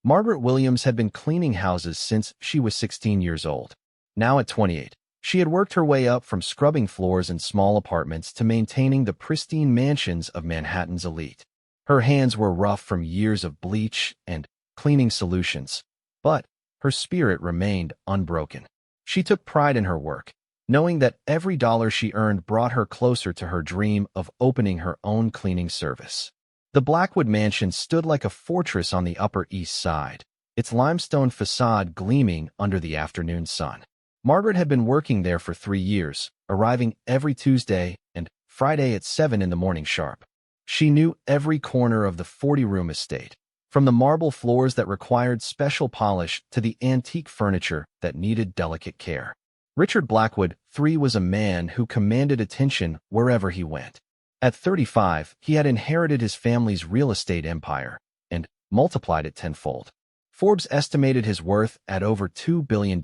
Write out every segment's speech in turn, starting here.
Margaret Williams had been cleaning houses since she was 16 years old. Now at 28, she had worked her way up from scrubbing floors in small apartments to maintaining the pristine mansions of Manhattan's elite. Her hands were rough from years of bleach and cleaning solutions, but her spirit remained unbroken. She took pride in her work, knowing that every dollar she earned brought her closer to her dream of opening her own cleaning service. The Blackwood mansion stood like a fortress on the Upper East Side, its limestone facade gleaming under the afternoon sun. Margaret had been working there for 3 years, arriving every Tuesday and Friday at 7 in the morning sharp. She knew every corner of the 40-room estate, from the marble floors that required special polish to the antique furniture that needed delicate care. Richard Blackwood, III, was a man who commanded attention wherever he went. At 35, he had inherited his family's real estate empire and multiplied it tenfold. Forbes estimated his worth at over $2 billion,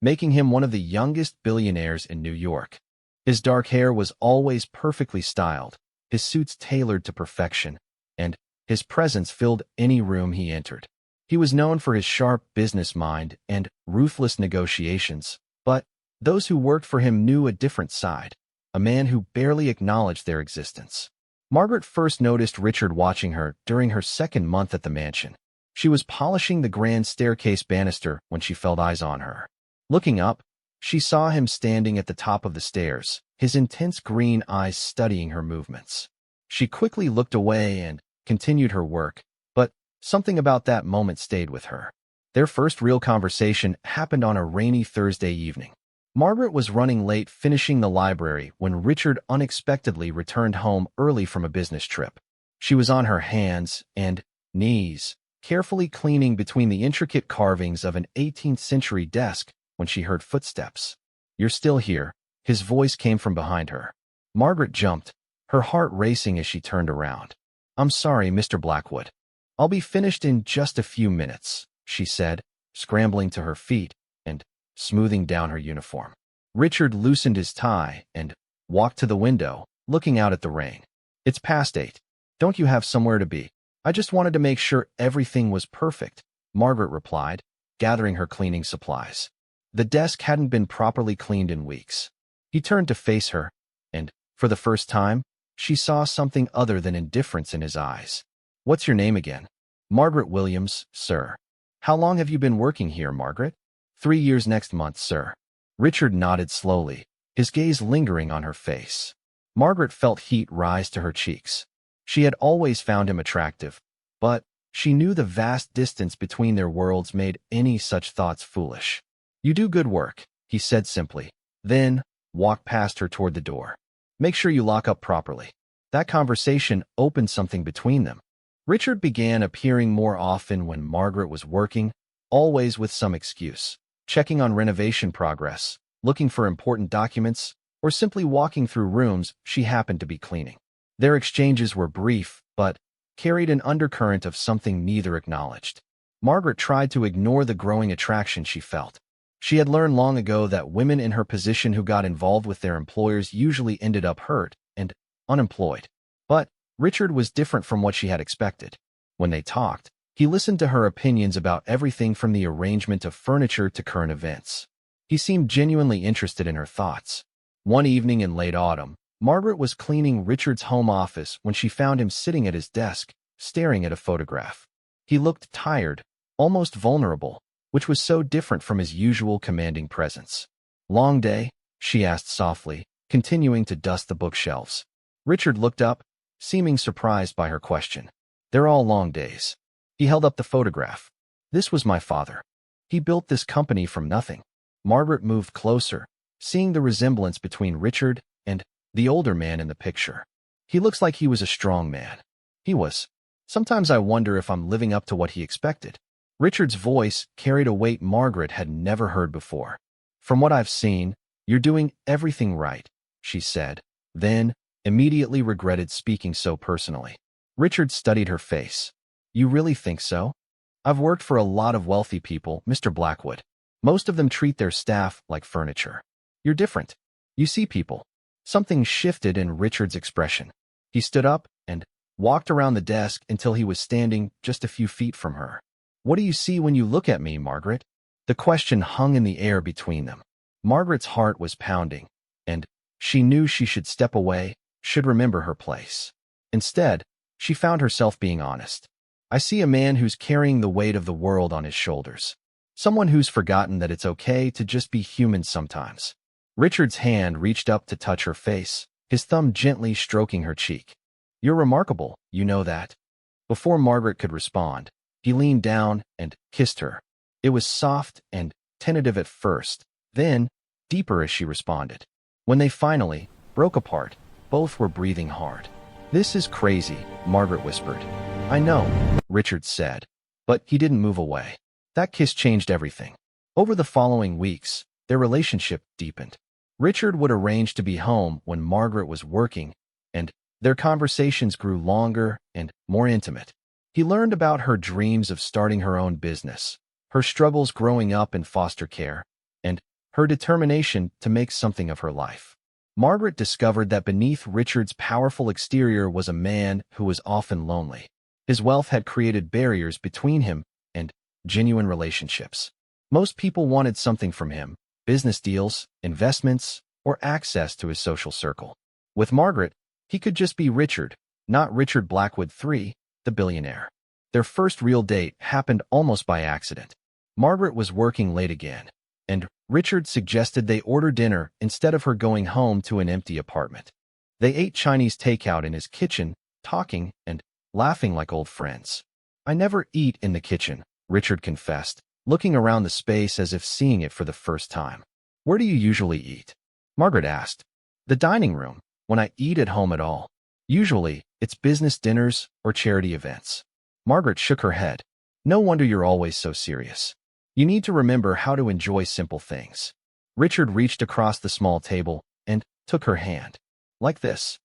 making him one of the youngest billionaires in New York. His dark hair was always perfectly styled, his suits tailored to perfection, and his presence filled any room he entered. He was known for his sharp business mind and ruthless negotiations, but those who worked for him knew a different side, a man who barely acknowledged their existence. Margaret first noticed Richard watching her during her second month at the mansion. She was polishing the grand staircase banister when she felt eyes on her. Looking up, she saw him standing at the top of the stairs, his intense green eyes studying her movements. She quickly looked away and continued her work, but something about that moment stayed with her. Their first real conversation happened on a rainy Thursday evening. Margaret was running late finishing the library when Richard unexpectedly returned home early from a business trip. She was on her hands and knees, carefully cleaning between the intricate carvings of an 18th-century desk when she heard footsteps. "You're still here," his voice came from behind her. Margaret jumped, her heart racing as she turned around. "I'm sorry, Mr. Blackwood. I'll be finished in just a few minutes," she said, scrambling to her feet and smoothing down her uniform. Richard loosened his tie and walked to the window, looking out at the rain. "It's past 8. Don't you have somewhere to be?" "I just wanted to make sure everything was perfect," Margaret replied, gathering her cleaning supplies. The desk hadn't been properly cleaned in weeks. He turned to face her, and, for the first time, she saw something other than indifference in his eyes. "What's your name again?" "Margaret Williams, sir." "How long have you been working here, Margaret?" 3 years next month, sir." Richard nodded slowly, his gaze lingering on her face. Margaret felt heat rise to her cheeks. She had always found him attractive, but she knew the vast distance between their worlds made any such thoughts foolish. "You do good work," he said simply, then walked past her toward the door. "Make sure you lock up properly." That conversation opened something between them. Richard began appearing more often when Margaret was working, always with some excuse, checking on renovation progress, looking for important documents, or simply walking through rooms she happened to be cleaning. Their exchanges were brief, but carried an undercurrent of something neither acknowledged. Margaret tried to ignore the growing attraction she felt. She had learned long ago that women in her position who got involved with their employers usually ended up hurt and unemployed. But Richard was different from what she had expected. When they talked, he listened to her opinions about everything from the arrangement of furniture to current events. He seemed genuinely interested in her thoughts. One evening in late autumn, Margaret was cleaning Richard's home office when she found him sitting at his desk, staring at a photograph. He looked tired, almost vulnerable, which was so different from his usual commanding presence. "Long day?" she asked softly, continuing to dust the bookshelves. Richard looked up, seeming surprised by her question. "They're all long days." He held up the photograph. "This was my father. He built this company from nothing." Margaret moved closer, seeing the resemblance between Richard and the older man in the picture. "He looks like he was a strong man." "He was. Sometimes I wonder if I'm living up to what he expected." Richard's voice carried a weight Margaret had never heard before. "From what I've seen, you're doing everything right," she said, then immediately regretted speaking so personally. Richard studied her face. "You really think so? I've worked for a lot of wealthy people, Mr. Blackwood. Most of them treat their staff like furniture. You're different. You see people." Something shifted in Richard's expression. He stood up and walked around the desk until he was standing just a few feet from her. What do you see when you look at me, Margaret? The question hung in the air between them. Margaret's heart was pounding, and she knew she should step away, should remember her place. Instead, she found herself being honest. I see a man who's carrying the weight of the world on his shoulders. Someone who's forgotten that it's okay to just be human sometimes. Richard's hand reached up to touch her face, his thumb gently stroking her cheek. You're remarkable, you know that. Before Margaret could respond, he leaned down and kissed her. It was soft and tentative at first, then deeper as she responded. When they finally broke apart, both were breathing hard. This is crazy, Margaret whispered. I know, Richard said, but he didn't move away. That kiss changed everything. Over the following weeks, their relationship deepened. Richard would arrange to be home when Margaret was working, and their conversations grew longer and more intimate. He learned about her dreams of starting her own business, her struggles growing up in foster care, and her determination to make something of her life. Margaret discovered that beneath Richard's powerful exterior was a man who was often lonely. His wealth had created barriers between him and genuine relationships. Most people wanted something from him: business deals, investments, or access to his social circle. With Margaret, he could just be Richard, not Richard Blackwood III, the billionaire. Their first real date happened almost by accident. Margaret was working late again, and Richard suggested they order dinner instead of her going home to an empty apartment. They ate Chinese takeout in his kitchen, talking and laughing like old friends. I never eat in the kitchen, Richard confessed, looking around the space as if seeing it for the first time. Where do you usually eat? Margaret asked. The dining room, when I eat at home at all. Usually, it's business dinners or charity events. Margaret shook her head. No wonder you're always so serious. You need to remember how to enjoy simple things. Richard reached across the small table and took her hand. Like this.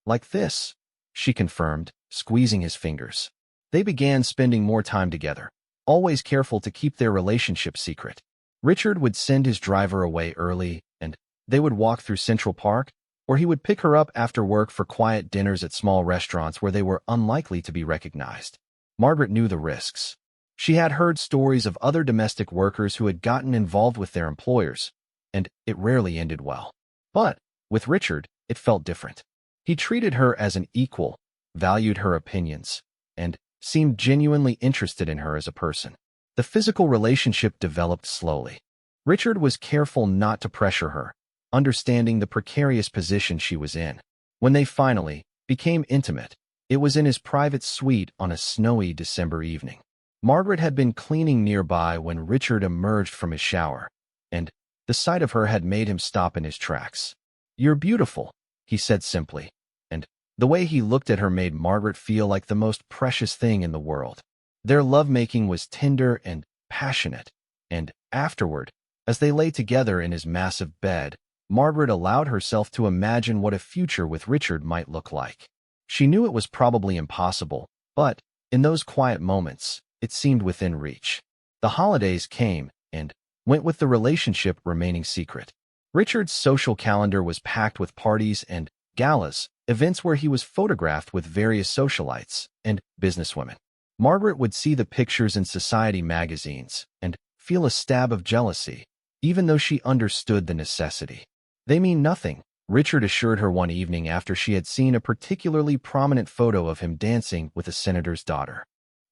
Like this, she confirmed, squeezing his fingers. They began spending more time together, always careful to keep their relationship secret. Richard would send his driver away early, and they would walk through Central Park, or he would pick her up after work for quiet dinners at small restaurants where they were unlikely to be recognized. Margaret knew the risks. She had heard stories of other domestic workers who had gotten involved with their employers, and it rarely ended well. But with Richard, it felt different. He treated her as an equal, valued her opinions, and seemed genuinely interested in her as a person. The physical relationship developed slowly. Richard was careful not to pressure her, understanding the precarious position she was in. When they finally became intimate, it was in his private suite on a snowy December evening. Margaret had been cleaning nearby when Richard emerged from his shower, and the sight of her had made him stop in his tracks. You're beautiful, he said simply, and the way he looked at her made Margaret feel like the most precious thing in the world. Their lovemaking was tender and passionate, and afterward, as they lay together in his massive bed, Margaret allowed herself to imagine what a future with Richard might look like. She knew it was probably impossible, but in those quiet moments, it seemed within reach. The holidays came and went with the relationship remaining secret. Richard's social calendar was packed with parties and galas, events where he was photographed with various socialites and businesswomen. Margaret would see the pictures in society magazines and feel a stab of jealousy, even though she understood the necessity. They mean nothing, Richard assured her one evening after she had seen a particularly prominent photo of him dancing with a senator's daughter.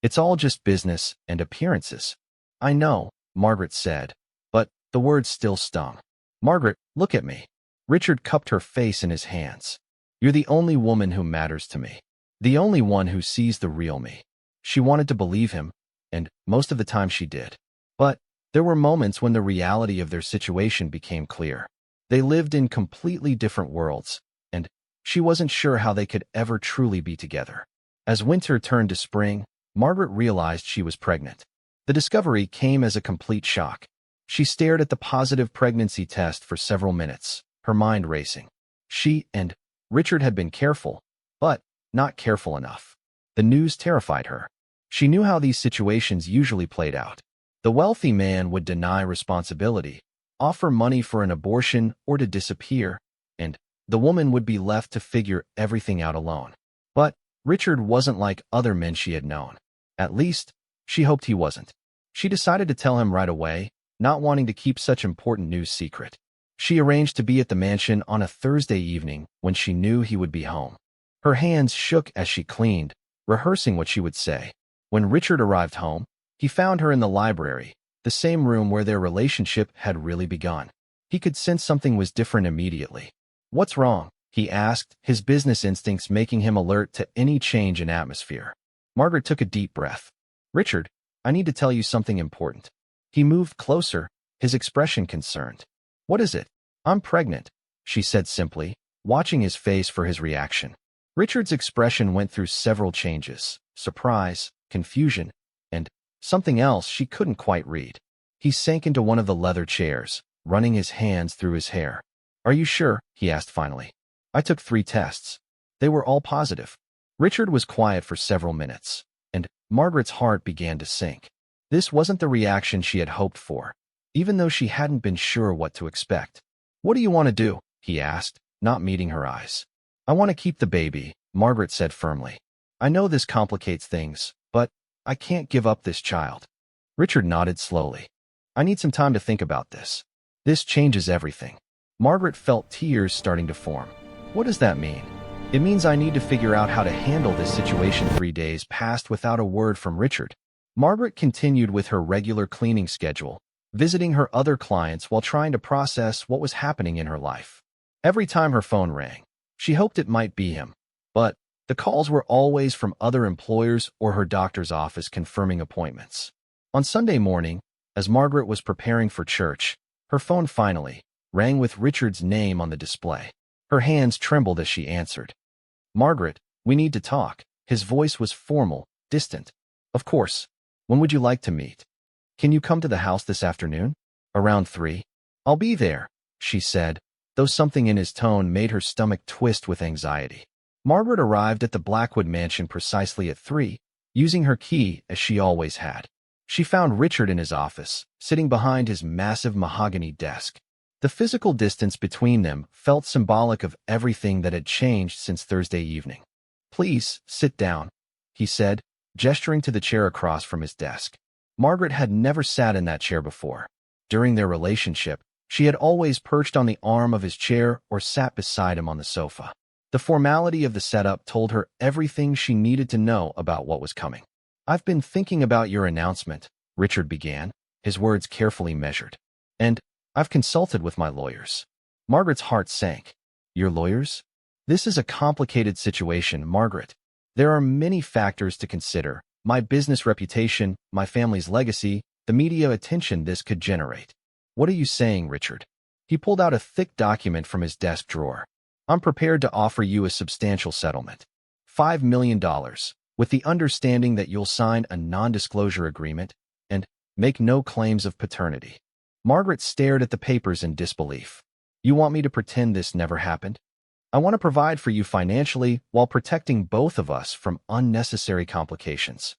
It's all just business and appearances. I know, Margaret said, but the words still stung. Margaret, look at me. Richard cupped her face in his hands. You're the only woman who matters to me. The only one who sees the real me. She wanted to believe him, and most of the time she did. But there were moments when the reality of their situation became clear. They lived in completely different worlds, and she wasn't sure how they could ever truly be together. As winter turned to spring, Margaret realized she was pregnant. The discovery came as a complete shock. She stared at the positive pregnancy test for several minutes, her mind racing. She and Richard had been careful, but not careful enough. The news terrified her. She knew how these situations usually played out. The wealthy man would deny responsibility, offer money for an abortion or to disappear, and the woman would be left to figure everything out alone. But Richard wasn't like other men she had known. At least, She hoped he wasn't. She decided to tell him right away, not wanting to keep such important news secret. She arranged to be at the mansion on a Thursday evening when she knew he would be home. Her hands shook as she cleaned, rehearsing what she would say. When Richard arrived home, he found her in the library, the same room where their relationship had really begun. He could sense something was different immediately. "What's wrong?" he asked, his business instincts making him alert to any change in atmosphere. Margaret took a deep breath. "Richard, I need to tell you something important." He moved closer, his expression concerned. "What is it?" "I'm pregnant," she said simply, watching his face for his reaction. Richard's expression went through several changes: surprise, confusion, and something else she couldn't quite read. He sank into one of the leather chairs, running his hands through his hair. "Are you sure?" he asked finally. "I took 3 tests. They were all positive." Richard was quiet for several minutes, and Margaret's heart began to sink. This wasn't the reaction she had hoped for, even though she hadn't been sure what to expect. "What do you want to do?" he asked, not meeting her eyes. "I want to keep the baby," Margaret said firmly. "I know this complicates things, but I can't give up this child." Richard nodded slowly. "I need some time to think about this. This changes everything." Margaret felt tears starting to form. "What does that mean?" "It means I need to figure out how to handle this situation." 3 days passed without a word from Richard. Margaret continued with her regular cleaning schedule, visiting her other clients while trying to process what was happening in her life. Every time her phone rang, she hoped it might be him, but the calls were always from other employers or her doctor's office confirming appointments. On Sunday morning, as Margaret was preparing for church, her phone finally rang with Richard's name on the display. Her hands trembled as she answered. "Margaret, we need to talk." His voice was formal, distant. "Of course. When would you like to meet?" "Can you come to the house this afternoon? Around 3? "I'll be there," she said, though something in his tone made her stomach twist with anxiety. Margaret arrived at the Blackwood mansion precisely at 3, using her key as she always had. She found Richard in his office, sitting behind his massive mahogany desk. The physical distance between them felt symbolic of everything that had changed since Thursday evening. "Please, sit down," he said, gesturing to the chair across from his desk. Margaret had never sat in that chair before. During their relationship, she had always perched on the arm of his chair or sat beside him on the sofa. The formality of the setup told her everything she needed to know about what was coming. "I've been thinking about your announcement," Richard began, his words carefully measured. "And I've consulted with my lawyers." Margaret's heart sank. "Your lawyers?" "This is a complicated situation, Margaret. There are many factors to consider: my business reputation, my family's legacy, the media attention this could generate." "What are you saying, Richard?" He pulled out a thick document from his desk drawer. "I'm prepared to offer you a substantial settlement. $5 million, with the understanding that you'll sign a non-disclosure agreement and make no claims of paternity." Margaret stared at the papers in disbelief. "You want me to pretend this never happened?" "I want to provide for you financially while protecting both of us from unnecessary complications."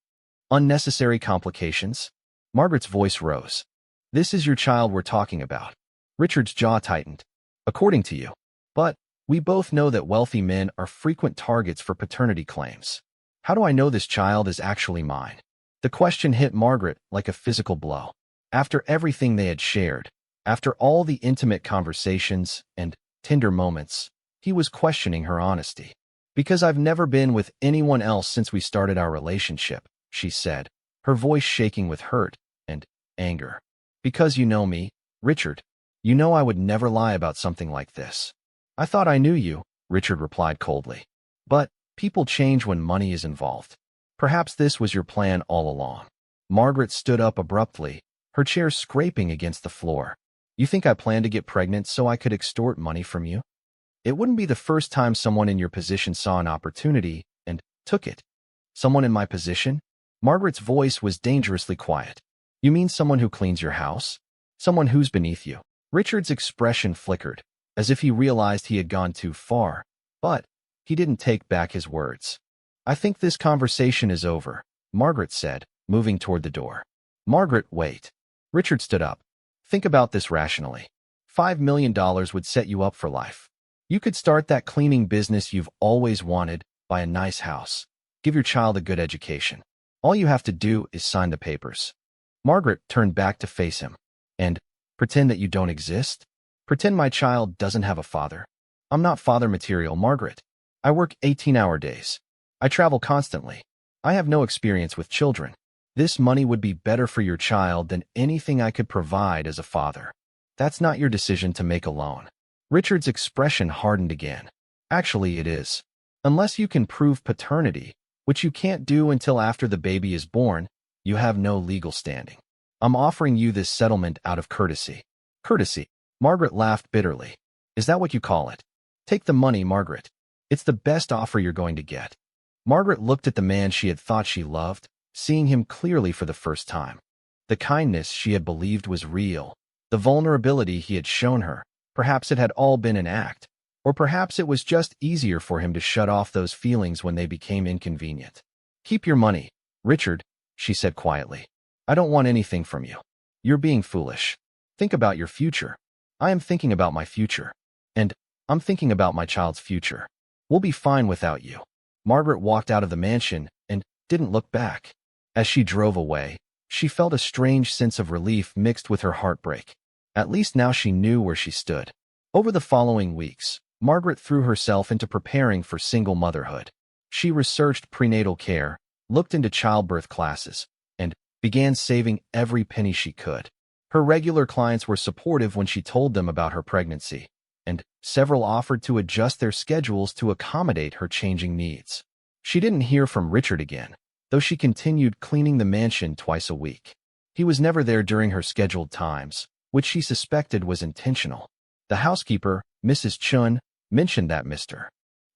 "Unnecessary complications?" Margaret's voice rose. "This is your child we're talking about." Richard's jaw tightened. "According to you. But we both know that wealthy men are frequent targets for paternity claims. How do I know this child is actually mine?" The question hit Margaret like a physical blow. After everything they had shared, after all the intimate conversations and tender moments, he was questioning her honesty. "Because I've never been with anyone else since we started our relationship," she said, her voice shaking with hurt and anger. "Because you know me, Richard. You know I would never lie about something like this." "I thought I knew you," Richard replied coldly. "But people change when money is involved. Perhaps this was your plan all along." Margaret stood up abruptly, her chair scraping against the floor. "You think I planned to get pregnant so I could extort money from you?" "It wouldn't be the first time someone in your position saw an opportunity and took it." "Someone in my position?" Margaret's voice was dangerously quiet. "You mean someone who cleans your house? Someone who's beneath you?" Richard's expression flickered, as if he realized he had gone too far, but he didn't take back his words. "I think this conversation is over," Margaret said, moving toward the door. "Margaret, wait." Richard stood up. "Think about this rationally. $5 million would set you up for life. You could start that cleaning business you've always wanted, buy a nice house, give your child a good education. All you have to do is sign the papers. Margaret turned back to face him. And pretend that you don't exist? Pretend my child doesn't have a father? I'm not father material, Margaret. I work 18-hour days. I travel constantly. I have no experience with children. This money would be better for your child than anything I could provide as a father. That's not your decision to make alone. Richard's expression hardened again. Actually, it is. Unless you can prove paternity, which you can't do until after the baby is born, you have no legal standing. I'm offering you this settlement out of courtesy. Courtesy? Margaret laughed bitterly. Is that what you call it? Take the money, Margaret. It's the best offer you're going to get. Margaret looked at the man she had thought she loved, seeing him clearly for the first time. The kindness she had believed was real. The vulnerability he had shown her. Perhaps it had all been an act. Or perhaps it was just easier for him to shut off those feelings when they became inconvenient. Keep your money, Richard, she said quietly. I don't want anything from you. You're being foolish. Think about your future. I am thinking about my future. And I'm thinking about my child's future. We'll be fine without you. Margaret walked out of the mansion and didn't look back. As she drove away, she felt a strange sense of relief mixed with her heartbreak. At least now she knew where she stood. Over the following weeks, Margaret threw herself into preparing for single motherhood. She researched prenatal care, looked into childbirth classes, and began saving every penny she could. Her regular clients were supportive when she told them about her pregnancy, and several offered to adjust their schedules to accommodate her changing needs. She didn't hear from Richard again, though she continued cleaning the mansion twice a week. He was never there during her scheduled times, which she suspected was intentional. The housekeeper, Mrs. Chun, mentioned that Mr.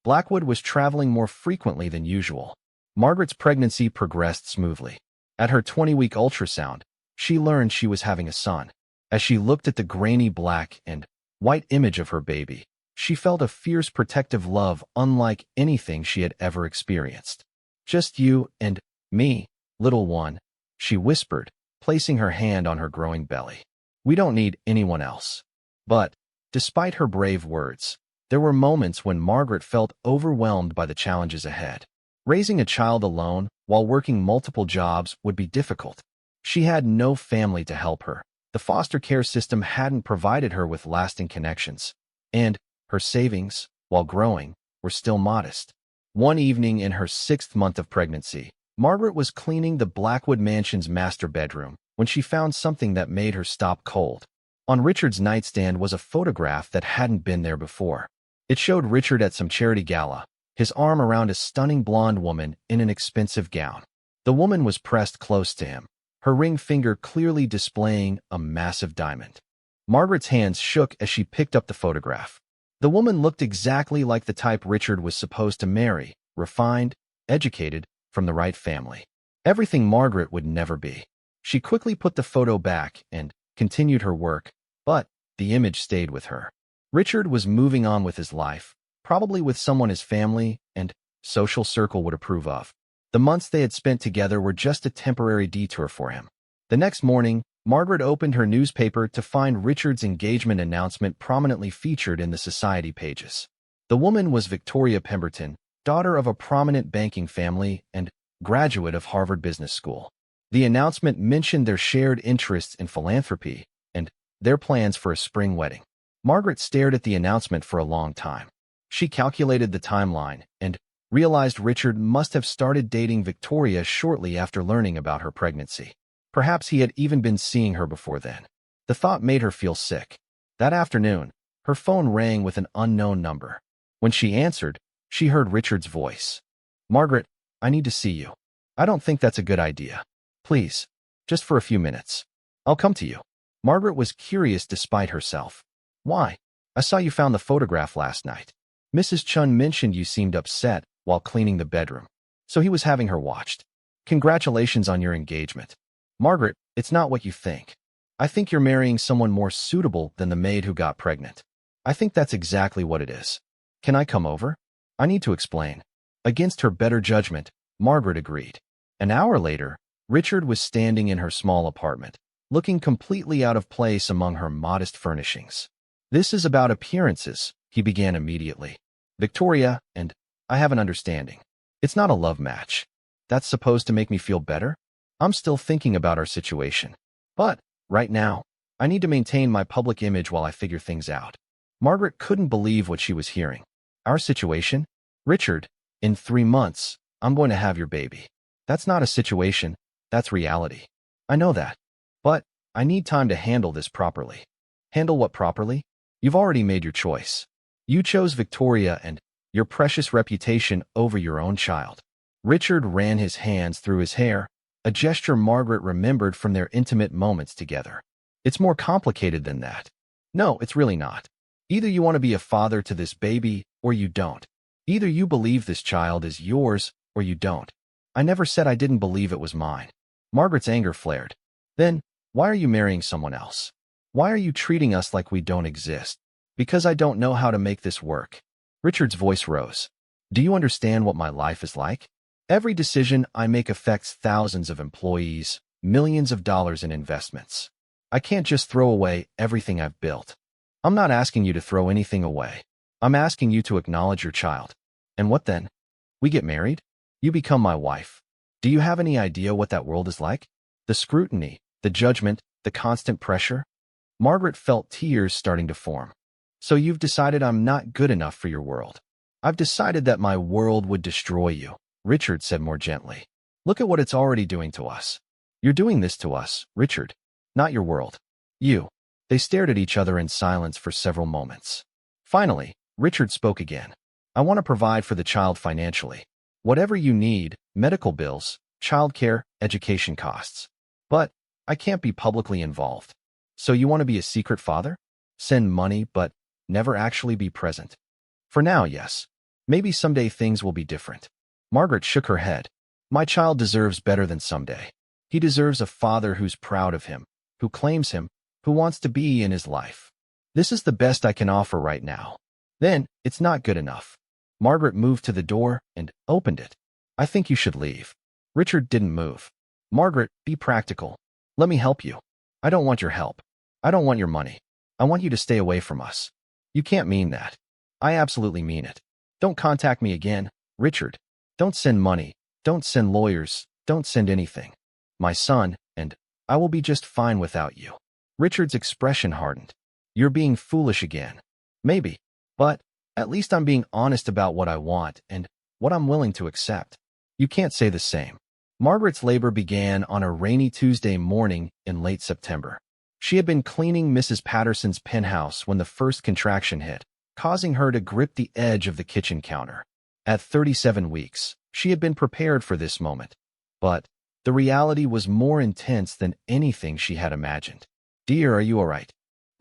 Blackwood was traveling more frequently than usual. Margaret's pregnancy progressed smoothly. At her 20-week ultrasound, she learned she was having a son. As she looked at the grainy black and white image of her baby, she felt a fierce protective love unlike anything she had ever experienced. Just you and me, little one, she whispered, placing her hand on her growing belly. We don't need anyone else. But, despite her brave words, there were moments when Margaret felt overwhelmed by the challenges ahead. Raising a child alone while working multiple jobs would be difficult. She had no family to help her. The foster care system hadn't provided her with lasting connections. And her savings, while growing, were still modest. One evening in her 6th month of pregnancy, Margaret was cleaning the Blackwood Mansion's master bedroom when she found something that made her stop cold. On Richard's nightstand was a photograph that hadn't been there before. It showed Richard at some charity gala, his arm around a stunning blonde woman in an expensive gown. The woman was pressed close to him, her ring finger clearly displaying a massive diamond. Margaret's hands shook as she picked up the photograph. The woman looked exactly like the type Richard was supposed to marry, refined, educated, from the right family. Everything Margaret would never be. She quickly put the photo back and continued her work, but the image stayed with her. Richard was moving on with his life, probably with someone his family and social circle would approve of. The months they had spent together were just a temporary detour for him. The next morning, Margaret opened her newspaper to find Richard's engagement announcement prominently featured in the society pages. The woman was Victoria Pemberton, daughter of a prominent banking family and graduate of Harvard Business School. The announcement mentioned their shared interests in philanthropy and their plans for a spring wedding. Margaret stared at the announcement for a long time. She calculated the timeline and realized Richard must have started dating Victoria shortly after learning about her pregnancy. Perhaps he had even been seeing her before then. The thought made her feel sick. That afternoon, her phone rang with an unknown number. When she answered, she heard Richard's voice. Margaret, I need to see you. I don't think that's a good idea. Please, just for a few minutes. I'll come to you. Margaret was curious despite herself. Why? I saw you found the photograph last night. Mrs. Chun mentioned you seemed upset while cleaning the bedroom, so he was having her watched. Congratulations on your engagement. Margaret, it's not what you think. I think you're marrying someone more suitable than the maid who got pregnant. I think that's exactly what it is. Can I come over? I need to explain. Against her better judgment, Margaret agreed. An hour later, Richard was standing in her small apartment, looking completely out of place among her modest furnishings. This is about appearances, he began immediately. Victoria and I have an understanding. It's not a love match. That's supposed to make me feel better? I'm still thinking about our situation. But, right now, I need to maintain my public image while I figure things out. Margaret couldn't believe what she was hearing. Our situation? Richard, in 3 months, I'm going to have your baby. That's not a situation, that's reality. I know that. But, I need time to handle this properly. Handle what properly? You've already made your choice. You chose Victoria and your precious reputation over your own child. Richard ran his hands through his hair, a gesture Margaret remembered from their intimate moments together. It's more complicated than that. No, it's really not. Either you want to be a father to this baby, or you don't. Either you believe this child is yours, or you don't. I never said I didn't believe it was mine. Margaret's anger flared. Then, why are you marrying someone else? Why are you treating us like we don't exist? Because I don't know how to make this work. Richard's voice rose. Do you understand what my life is like? Every decision I make affects thousands of employees, millions of dollars in investments. I can't just throw away everything I've built. I'm not asking you to throw anything away. I'm asking you to acknowledge your child. And what then? We get married? You become my wife. Do you have any idea what that world is like? The scrutiny, the judgment, the constant pressure? Margaret felt tears starting to form. So you've decided I'm not good enough for your world. I've decided that my world would destroy you, Richard said more gently. Look at what it's already doing to us. You're doing this to us, Richard, not your world. You. They stared at each other in silence for several moments. Finally, Richard spoke again. I want to provide for the child financially. Whatever you need, medical bills, childcare, education costs. But I can't be publicly involved. So you want to be a secret father? Send money, but never actually be present. For now, yes. Maybe someday things will be different. Margaret shook her head. My child deserves better than someday. He deserves a father who's proud of him, who claims him, who wants to be in his life. This is the best I can offer right now. Then, it's not good enough. Margaret moved to the door and opened it. I think you should leave. Richard didn't move. Margaret, be practical. Let me help you. I don't want your help. I don't want your money. I want you to stay away from us. You can't mean that. I absolutely mean it. Don't contact me again, Richard. Don't send money. Don't send lawyers. Don't send anything. My son, and I will be just fine without you. Richard's expression hardened. You're being foolish again. Maybe. But at least I'm being honest about what I want and what I'm willing to accept. You can't say the same. Margaret's labor began on a rainy Tuesday morning in late September. She had been cleaning Mrs. Patterson's penthouse when the first contraction hit, causing her to grip the edge of the kitchen counter. At 37 weeks, she had been prepared for this moment. But the reality was more intense than anything she had imagined. Dear, are you all right?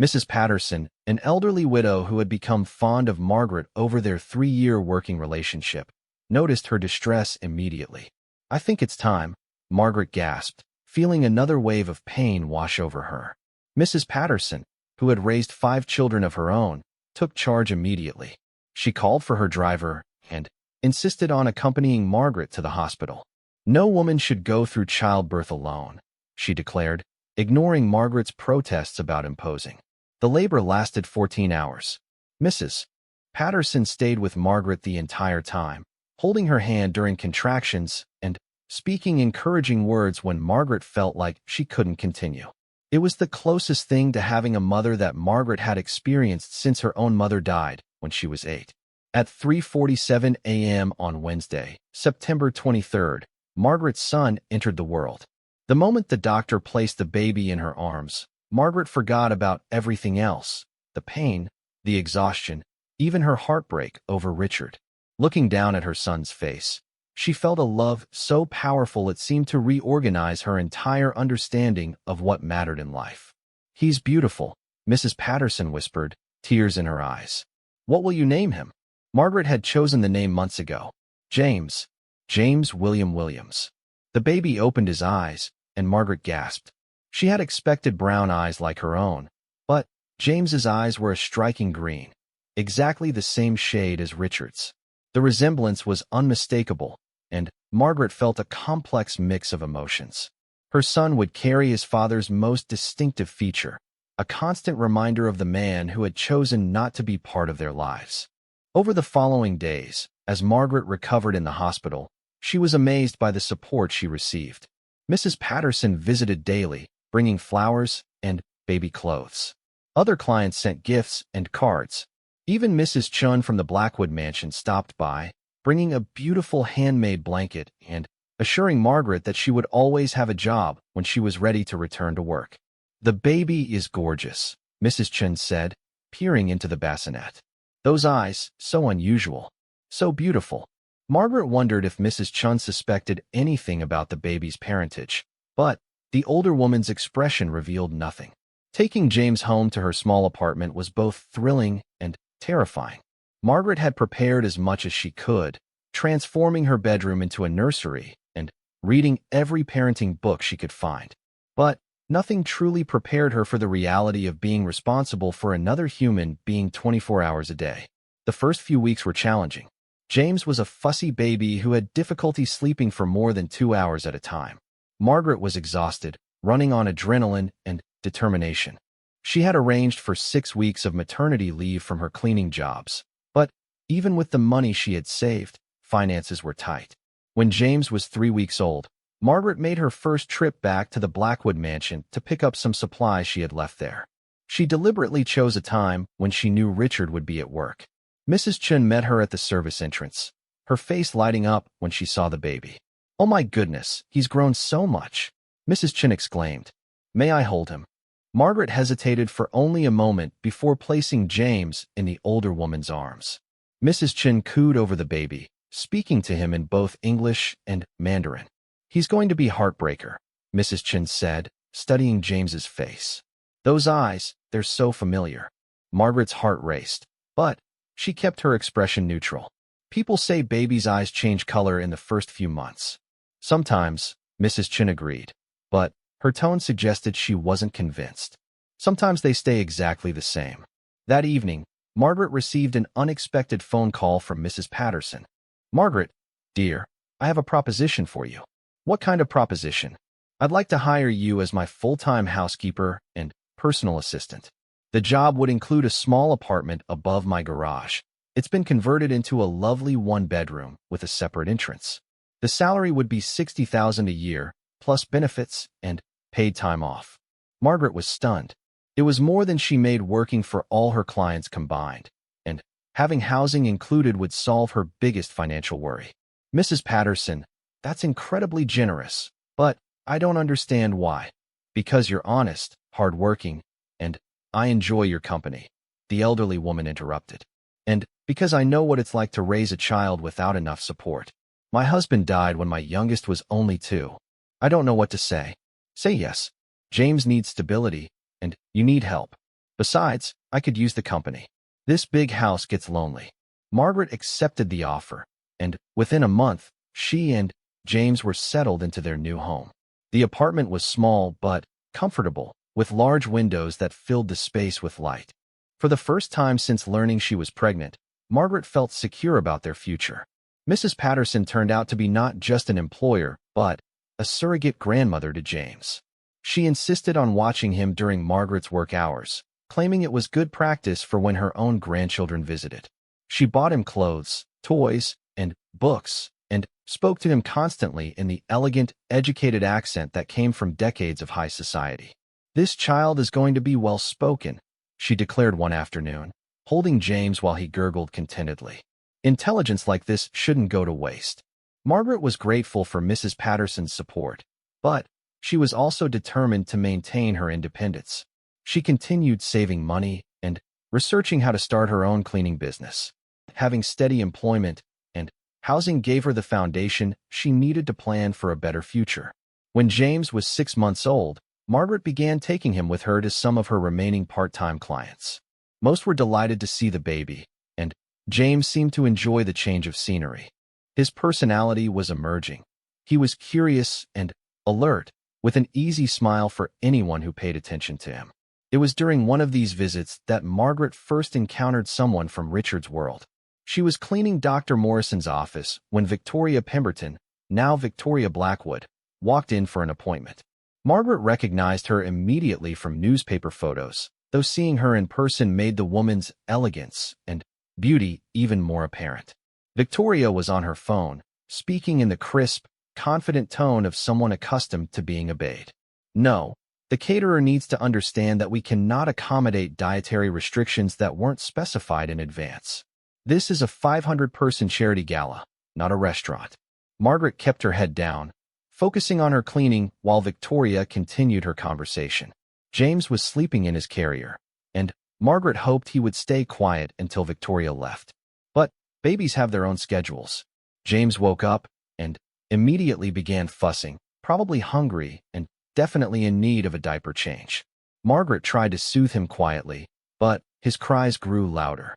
Mrs. Patterson, an elderly widow who had become fond of Margaret over their 3-year working relationship, noticed her distress immediately. I think it's time, Margaret gasped, feeling another wave of pain wash over her. Mrs. Patterson, who had raised 5 children of her own, took charge immediately. She called for her driver and insisted on accompanying Margaret to the hospital. No woman should go through childbirth alone, she declared, ignoring Margaret's protests about imposing. The labor lasted 14 hours. Mrs. Patterson stayed with Margaret the entire time, holding her hand during contractions and speaking encouraging words when Margaret felt like she couldn't continue. It was the closest thing to having a mother that Margaret had experienced since her own mother died when she was 8. At 3:47 a.m. on Wednesday, September 23rd, Margaret's son entered the world. The moment the doctor placed the baby in her arms, Margaret forgot about everything else, the pain, the exhaustion, even her heartbreak over Richard. Looking down at her son's face, she felt a love so powerful it seemed to reorganize her entire understanding of what mattered in life. He's beautiful, Mrs. Patterson whispered, tears in her eyes. What will you name him? Margaret had chosen the name months ago. James. James William Williams. The baby opened his eyes, and Margaret gasped. She had expected brown eyes like her own, but James's eyes were a striking green, exactly the same shade as Richard's. The resemblance was unmistakable, and Margaret felt a complex mix of emotions. Her son would carry his father's most distinctive feature, a constant reminder of the man who had chosen not to be part of their lives. Over the following days, as Margaret recovered in the hospital, She was amazed by the support she received. Mrs. Patterson visited daily, bringing flowers and baby clothes. Other clients sent gifts and cards. Even Mrs. Chun from the Blackwood mansion stopped by, bringing a beautiful handmade blanket and assuring Margaret that she would always have a job when she was ready to return to work. "The baby is gorgeous," Mrs. Chun said, peering into the bassinet. "Those eyes, so unusual, so beautiful." Margaret wondered if Mrs. Chun suspected anything about the baby's parentage, but the older woman's expression revealed nothing. Taking James home to her small apartment was both thrilling and terrifying. Margaret had prepared as much as she could, transforming her bedroom into a nursery and reading every parenting book she could find. But nothing truly prepared her for the reality of being responsible for another human being 24 hours a day. The first few weeks were challenging. James was a fussy baby who had difficulty sleeping for more than 2 hours at a time. Margaret was exhausted, running on adrenaline and determination. She had arranged for 6 weeks of maternity leave from her cleaning jobs. But even with the money she had saved, finances were tight. When James was 3 weeks old, Margaret made her first trip back to the Blackwood mansion to pick up some supplies she had left there. She deliberately chose a time when she knew Richard would be at work. Mrs. Chun met her at the service entrance, her face lighting up when she saw the baby. "Oh my goodness, he's grown so much," Mrs. Chun exclaimed. "May I hold him?" Margaret hesitated for only a moment before placing James in the older woman's arms. Mrs. Chun cooed over the baby, speaking to him in both English and Mandarin. "He's going to be heartbreaker," Mrs. Chun said, studying James's face. "Those eyes, they're so familiar." Margaret's heart raced, but she kept her expression neutral. "People say babies' eyes change color in the first few months." "Sometimes," Mrs. Chun agreed, but her tone suggested she wasn't convinced. "Sometimes they stay exactly the same." That evening, Margaret received an unexpected phone call from Mrs. Patterson. "Margaret, dear, I have a proposition for you." "What kind of proposition?" "I'd like to hire you as my full-time housekeeper and personal assistant. The job would include a small apartment above my garage. It's been converted into a lovely one-bedroom with a separate entrance. The salary would be $60,000 a year, plus benefits and paid time off." Margaret was stunned. It was more than she made working for all her clients combined, and having housing included would solve her biggest financial worry. "Mrs. Patterson, that's incredibly generous, but I don't understand why." "Because you're honest, hardworking, and I enjoy your company," the elderly woman interrupted. "And because I know what it's like to raise a child without enough support. My husband died when my youngest was only 2. I don't know what to say." "Say yes. James needs stability, and you need help. Besides, I could use the company. This big house gets lonely." Margaret accepted the offer, and within a month, she and James were settled into their new home. The apartment was small but comfortable, with large windows that filled the space with light. For the first time since learning she was pregnant, Margaret felt secure about their future. Mrs. Patterson turned out to be not just an employer, but a surrogate grandmother to James. She insisted on watching him during Margaret's work hours, claiming it was good practice for when her own grandchildren visited. She bought him clothes, toys, and books, and spoke to him constantly in the elegant, educated accent that came from decades of high society. "This child is going to be well-spoken," she declared one afternoon, holding James while he gurgled contentedly. Intelligence like this shouldn't go to waste. Margaret was grateful for Mrs. Patterson's support, but she was also determined to maintain her independence. She continued saving money and researching how to start her own cleaning business. Having steady employment and housing gave her the foundation she needed to plan for a better future. When James was 6 months old, Margaret began taking him with her to some of her remaining part-time clients. Most were delighted to see the baby, and James seemed to enjoy the change of scenery. His personality was emerging. He was curious and alert, with an easy smile for anyone who paid attention to him. It was during one of these visits that Margaret first encountered someone from Richard's world. She was cleaning Dr. Morrison's office when Victoria Pemberton, now Victoria Blackwood, walked in for an appointment. Margaret recognized her immediately from newspaper photos, though seeing her in person made the woman's elegance and beauty even more apparent. Victoria was on her phone, speaking in the crisp, confident tone of someone accustomed to being obeyed. No, the caterer needs to understand that we cannot accommodate dietary restrictions that weren't specified in advance. This is a 500-person charity gala, not a restaurant. Margaret kept her head down, focusing on her cleaning while Victoria continued her conversation. James was sleeping in his carrier, and Margaret hoped he would stay quiet until Victoria left. But babies have their own schedules. James woke up and immediately began fussing, probably hungry and definitely in need of a diaper change. Margaret tried to soothe him quietly, but his cries grew louder.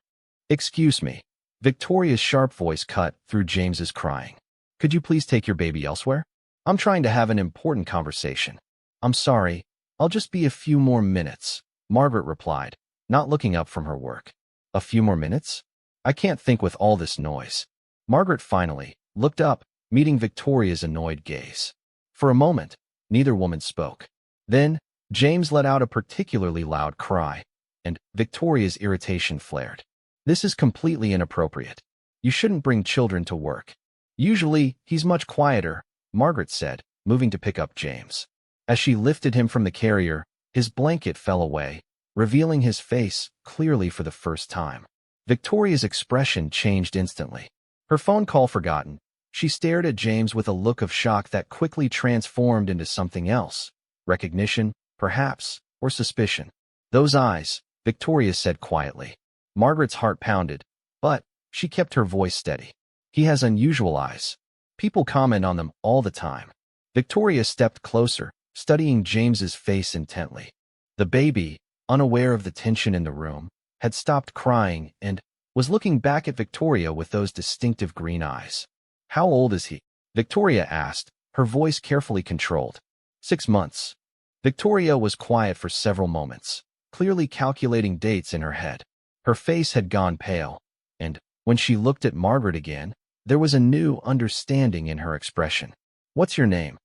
"Excuse me." Victoria's sharp voice cut through James's crying. "Could you please take your baby elsewhere? I'm trying to have an important conversation." "I'm sorry, I'll just be a few more minutes," Margaret replied, not looking up from her work. "A few more minutes? I can't think with all this noise." Margaret finally looked up, meeting Victoria's annoyed gaze. For a moment, neither woman spoke. Then, James let out a particularly loud cry, and Victoria's irritation flared. "This is completely inappropriate. You shouldn't bring children to work." "Usually, he's much quieter," Margaret said, moving to pick up James. As she lifted him from the carrier, his blanket fell away, revealing his face clearly for the first time. Victoria's expression changed instantly. Her phone call forgotten, she stared at James with a look of shock that quickly transformed into something else. Recognition, perhaps, or suspicion. "Those eyes," Victoria said quietly. Margaret's heart pounded, but she kept her voice steady. "He has unusual eyes. People comment on them all the time." Victoria stepped closer, studying James's face intently. The baby, unaware of the tension in the room, had stopped crying and was looking back at Victoria with those distinctive green eyes. "How old is he?" Victoria asked, her voice carefully controlled. 6 months. Victoria was quiet for several moments, clearly calculating dates in her head. Her face had gone pale, and when she looked at Margaret again, there was a new understanding in her expression. "What's your name?"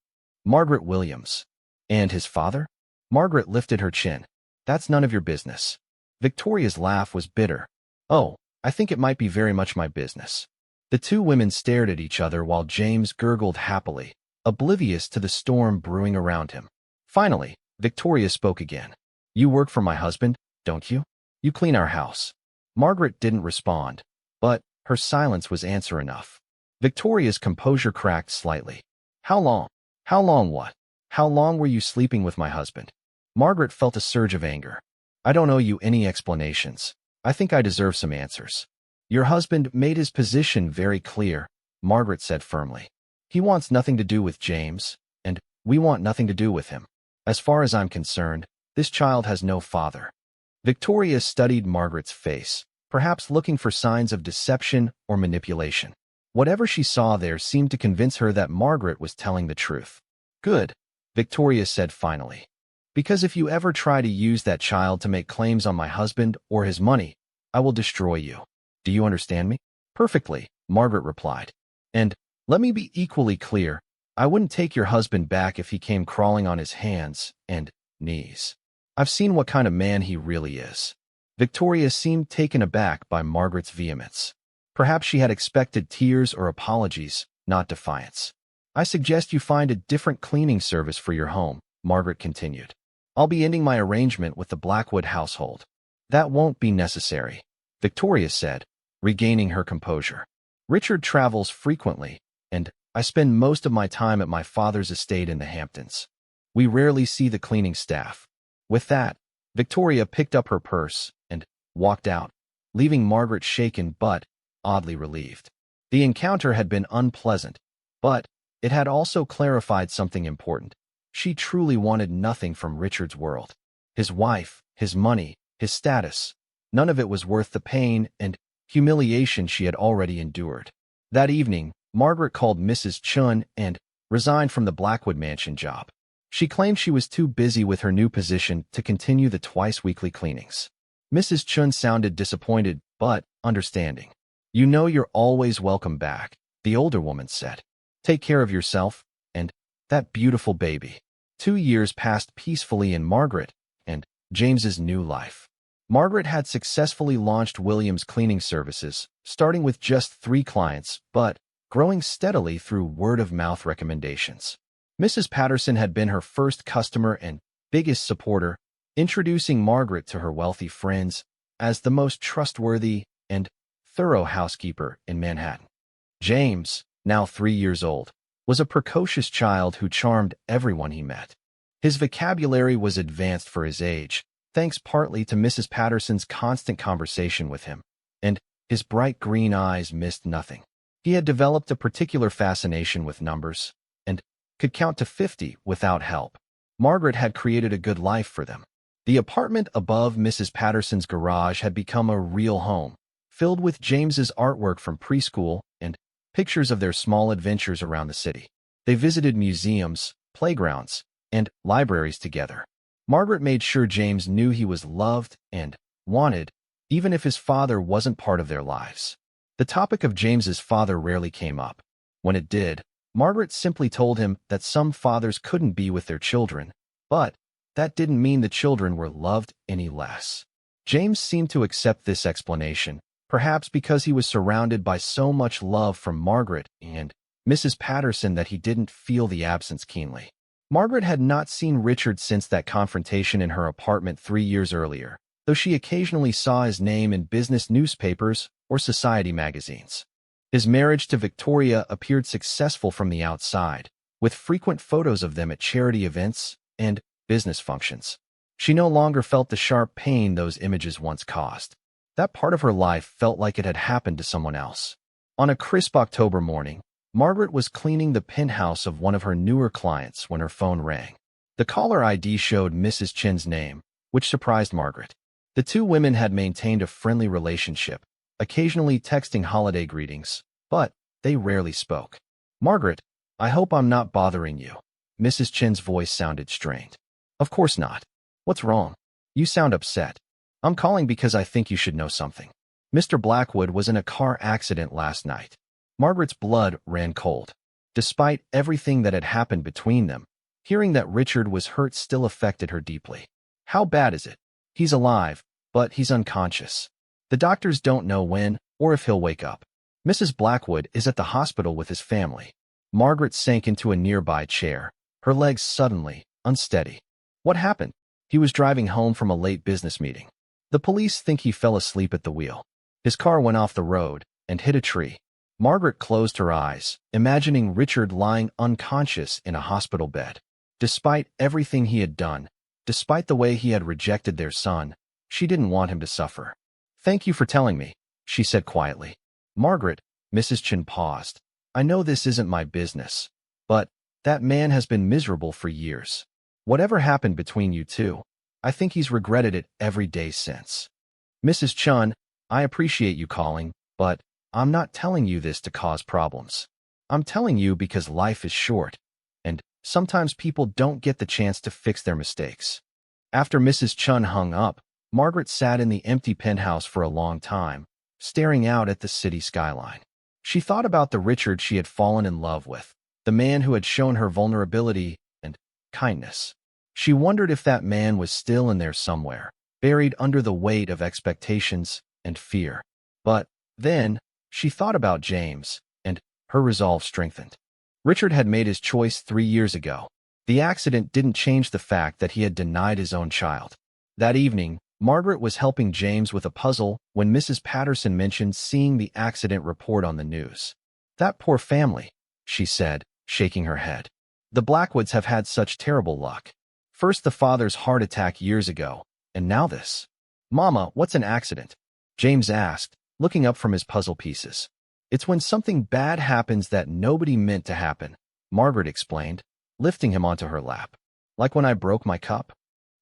"Margaret Williams." "And his father?" Margaret lifted her chin. "That's none of your business." Victoria's laugh was bitter. "Oh, I think it might be very much my business." The two women stared at each other while James gurgled happily, oblivious to the storm brewing around him. Finally, Victoria spoke again. "You work for my husband, don't you? You clean our house." Margaret didn't respond, but her silence was answer enough. Victoria's composure cracked slightly. "How long? How long what? How long were you sleeping with my husband?" Margaret felt a surge of anger. "I don't owe you any explanations. I think I deserve some answers." "Your husband made his position very clear," Margaret said firmly. "He wants nothing to do with James, and we want nothing to do with him. As far as I'm concerned, this child has no father." Victoria studied Margaret's face, perhaps looking for signs of deception or manipulation. Whatever she saw there seemed to convince her that Margaret was telling the truth. "Good," Victoria said finally. "Because if you ever try to use that child to make claims on my husband or his money, I will destroy you. Do you understand me?" "Perfectly," Margaret replied. "And let me be equally clear, I wouldn't take your husband back if he came crawling on his hands and knees. I've seen what kind of man he really is." Victoria seemed taken aback by Margaret's vehemence. Perhaps she had expected tears or apologies, not defiance. "I suggest you find a different cleaning service for your home," Margaret continued. "I'll be ending my arrangement with the Blackwood household." "That won't be necessary," Victoria said, regaining her composure. "Richard travels frequently, and I spend most of my time at my father's estate in the Hamptons. We rarely see the cleaning staff." With that, Victoria picked up her purse and walked out, leaving Margaret shaken but oddly relieved. The encounter had been unpleasant, but it had also clarified something important. She truly wanted nothing from Richard's world. His wife, his money, his status, none of it was worth the pain and humiliation she had already endured. That evening, Margaret called Mrs. Chun and resigned from the Blackwood Mansion job. She claimed she was too busy with her new position to continue the twice-weekly cleanings. Mrs. Chun sounded disappointed, but understanding. "You know you're always welcome back," the older woman said. "Take care of yourself and that beautiful baby." 2 years passed peacefully in Margaret and James's new life. Margaret had successfully launched Williams Cleaning Services, starting with just 3 clients, but growing steadily through word-of-mouth recommendations. Mrs. Patterson had been her first customer and biggest supporter, introducing Margaret to her wealthy friends as the most trustworthy and thorough housekeeper in Manhattan. James, now 3 years old, was a precocious child who charmed everyone he met. His vocabulary was advanced for his age, thanks partly to Mrs. Patterson's constant conversation with him, and his bright green eyes missed nothing. He had developed a particular fascination with numbers, and could count to 50 without help. Margaret had created a good life for them. The apartment above Mrs. Patterson's garage had become a real home, filled with James's artwork from preschool and pictures of their small adventures around the city. They visited museums, playgrounds, and libraries together. Margaret made sure James knew he was loved and wanted, even if his father wasn't part of their lives. The topic of James's father rarely came up. When it did, Margaret simply told him that some fathers couldn't be with their children, but that didn't mean the children were loved any less. James seemed to accept this explanation, perhaps because he was surrounded by so much love from Margaret and Mrs. Patterson that he didn't feel the absence keenly. Margaret had not seen Richard since that confrontation in her apartment 3 years earlier, though she occasionally saw his name in business newspapers or society magazines. His marriage to Victoria appeared successful from the outside, with frequent photos of them at charity events and business functions. She no longer felt the sharp pain those images once caused. That part of her life felt like it had happened to someone else. On a crisp October morning, Margaret was cleaning the penthouse of one of her newer clients when her phone rang. The caller ID showed Mrs. Chin's name, which surprised Margaret. The two women had maintained a friendly relationship, occasionally texting holiday greetings, but they rarely spoke. "Margaret, I hope I'm not bothering you." Mrs. Chin's voice sounded strained. "Of course not. What's wrong? You sound upset." "I'm calling because I think you should know something. Mr. Blackwood was in a car accident last night." Margaret's blood ran cold. Despite everything that had happened between them, hearing that Richard was hurt still affected her deeply. "How bad is it?" "He's alive, but he's unconscious. The doctors don't know when or if he'll wake up. Mrs. Blackwood is at the hospital with his family." Margaret sank into a nearby chair, her legs suddenly unsteady. "What happened?" "He was driving home from a late business meeting. The police think he fell asleep at the wheel. His car went off the road and hit a tree." Margaret closed her eyes, imagining Richard lying unconscious in a hospital bed. Despite everything he had done, despite the way he had rejected their son, she didn't want him to suffer. "Thank you for telling me," she said quietly. "Margaret," Mrs. Chin paused, "I know this isn't my business, but that man has been miserable for years. Whatever happened between you two, I think he's regretted it every day since." "Mrs. Chun, I appreciate you calling, but I'm not telling you this to cause problems. I'm telling you because life is short, and sometimes people don't get the chance to fix their mistakes." After Mrs. Chun hung up, Margaret sat in the empty penthouse for a long time, staring out at the city skyline. She thought about the Richard she had fallen in love with, the man who had shown her vulnerability and kindness. She wondered if that man was still in there somewhere, buried under the weight of expectations and fear. But then, she thought about James, and her resolve strengthened. Richard had made his choice 3 years ago. The accident didn't change the fact that he had denied his own child. That evening, Margaret was helping James with a puzzle when Mrs. Patterson mentioned seeing the accident report on the news. "That poor family," she said, shaking her head. "The Blackwoods have had such terrible luck. First the father's heart attack years ago, and now this." "Mama, what's an accident?" James asked, looking up from his puzzle pieces. "It's when something bad happens that nobody meant to happen," Margaret explained, lifting him onto her lap. "Like when I broke my cup?"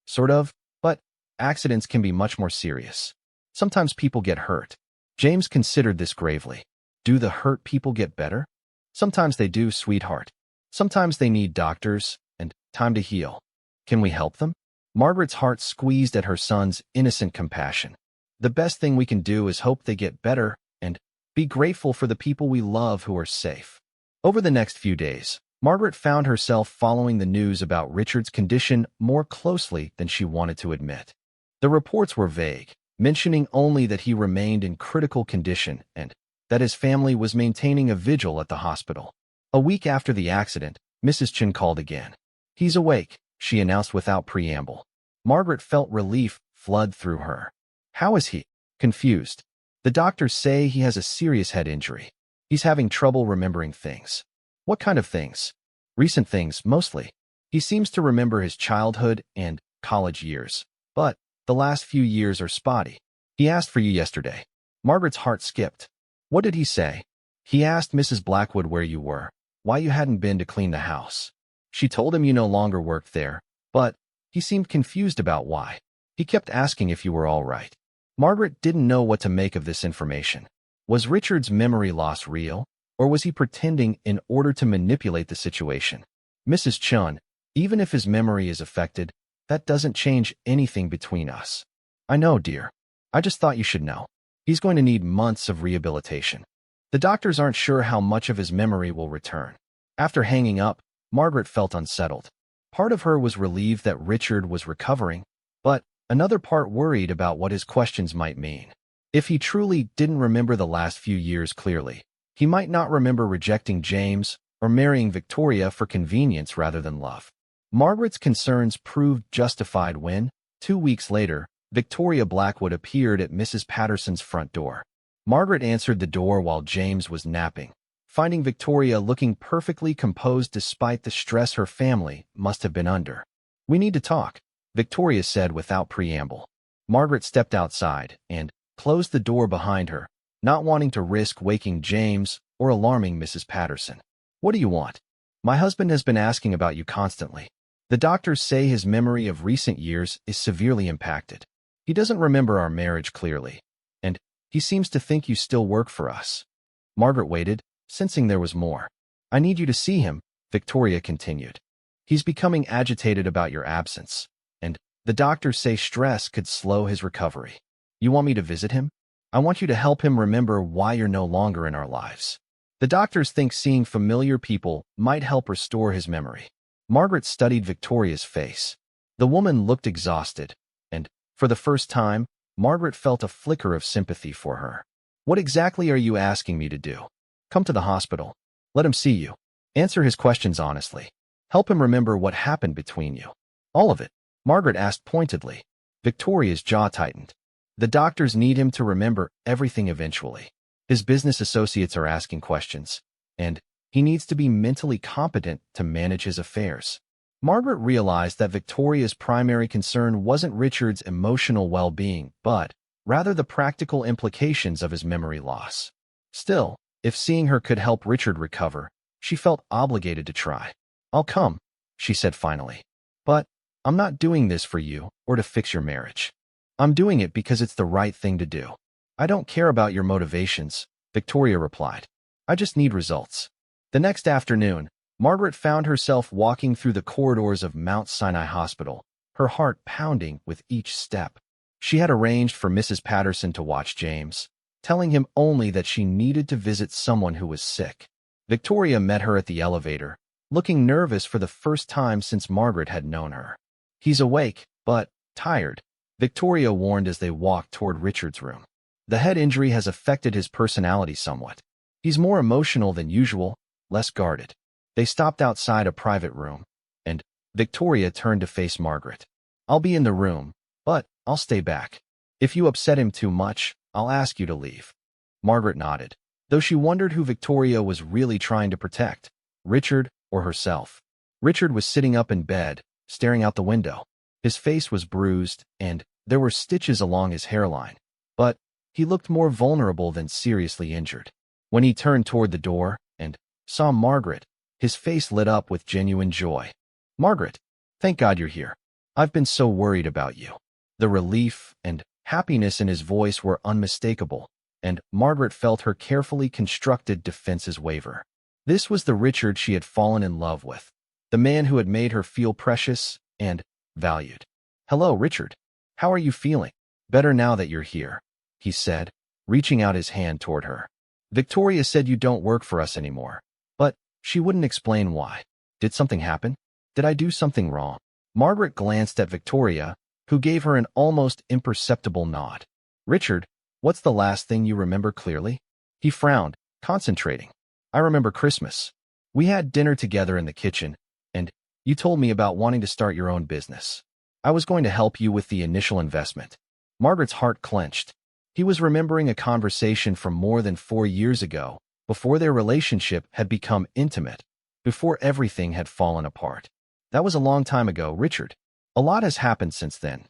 "Sort of, but accidents can be much more serious. Sometimes people get hurt." James considered this gravely. "Do the hurt people get better?" "Sometimes they do, sweetheart. Sometimes they need doctors and time to heal. Can we help them?" Margaret's heart squeezed at her son's innocent compassion. "The best thing we can do is hope they get better and be grateful for the people we love who are safe." Over the next few days, Margaret found herself following the news about Richard's condition more closely than she wanted to admit. The reports were vague, mentioning only that he remained in critical condition and that his family was maintaining a vigil at the hospital. A week after the accident, Mrs. Chen called again. "He's awake," she announced without preamble. Margaret felt relief flood through her. "How is he?" Confused. "The doctors say he has a serious head injury. He's having trouble remembering things." "What kind of things?" "Recent things, mostly. He seems to remember his childhood and college years, but the last few years are spotty. He asked for you yesterday." Margaret's heart skipped. "What did he say?" "He asked Mrs. Blackwood where you were, why you hadn't been to clean the house. She told him you no longer worked there, but he seemed confused about why. He kept asking if you were all right." Margaret didn't know what to make of this information. Was Richard's memory loss real, or was he pretending in order to manipulate the situation? "Mrs. Chun, even if his memory is affected, that doesn't change anything between us." "I know, dear. I just thought you should know. He's going to need months of rehabilitation. The doctors aren't sure how much of his memory will return." After hanging up, Margaret felt unsettled. Part of her was relieved that Richard was recovering, but another part worried about what his questions might mean. If he truly didn't remember the last few years clearly, he might not remember rejecting James or marrying Victoria for convenience rather than love. Margaret's concerns proved justified when, 2 weeks later, Victoria Blackwood appeared at Mrs. Patterson's front door. Margaret answered the door while James was napping, finding Victoria looking perfectly composed despite the stress her family must have been under. "We need to talk," Victoria said without preamble. Margaret stepped outside and closed the door behind her, not wanting to risk waking James or alarming Mrs. Patterson. "What do you want?" "My husband has been asking about you constantly. The doctors say his memory of recent years is severely impacted. He doesn't remember our marriage clearly, and he seems to think you still work for us." Margaret waited, sensing there was more. "I need you to see him," Victoria continued. "He's becoming agitated about your absence, and the doctors say stress could slow his recovery. You want me to visit him? I want you to help him remember why you're no longer in our lives. The doctors think seeing familiar people might help restore his memory." Margaret studied Victoria's face. The woman looked exhausted, and for the first time, Margaret felt a flicker of sympathy for her. "What exactly are you asking me to do?" "Come to the hospital. Let him see you. Answer his questions honestly. Help him remember what happened between you." "All of it?" Margaret asked pointedly. Victoria's jaw tightened. "The doctors need him to remember everything eventually. His business associates are asking questions, and he needs to be mentally competent to manage his affairs." Margaret realized that Victoria's primary concern wasn't Richard's emotional well-being, but rather the practical implications of his memory loss. Still, if seeing her could help Richard recover, she felt obligated to try. "I'll come," she said finally. "But I'm not doing this for you or to fix your marriage. I'm doing it because it's the right thing to do." "I don't care about your motivations," Victoria replied. "I just need results." The next afternoon, Margaret found herself walking through the corridors of Mount Sinai Hospital, her heart pounding with each step. She had arranged for Mrs. Patterson to watch James, telling him only that she needed to visit someone who was sick. Victoria met her at the elevator, looking nervous for the first time since Margaret had known her. "He's awake, but tired," Victoria warned as they walked toward Richard's room. "The head injury has affected his personality somewhat. He's more emotional than usual, less guarded." They stopped outside a private room, and Victoria turned to face Margaret. "I'll be in the room, but I'll stay back. If you upset him too much, I'll ask you to leave." Margaret nodded, though she wondered who Victoria was really trying to protect, Richard or herself. Richard was sitting up in bed, staring out the window. His face was bruised, and there were stitches along his hairline, but he looked more vulnerable than seriously injured. When he turned toward the door and saw Margaret, his face lit up with genuine joy. "Margaret, thank God you're here. I've been so worried about you." The relief and happiness in his voice were unmistakable, and Margaret felt her carefully constructed defenses waver. This was the Richard she had fallen in love with, the man who had made her feel precious and valued. "Hello, Richard. How are you feeling?" "Better now that you're here," he said, reaching out his hand toward her. "Victoria said you don't work for us anymore, but she wouldn't explain why. Did something happen? Did I do something wrong?" Margaret glanced at Victoria, who gave her an almost imperceptible nod. "Richard, what's the last thing you remember clearly?" He frowned, concentrating. I remember Christmas. We had dinner together in the kitchen, and you told me about wanting to start your own business. I was going to help you with the initial investment. Margaret's heart clenched. He was remembering a conversation from more than 4 years ago, before their relationship had become intimate, before everything had fallen apart. That was a long time ago, Richard. A lot has happened since then.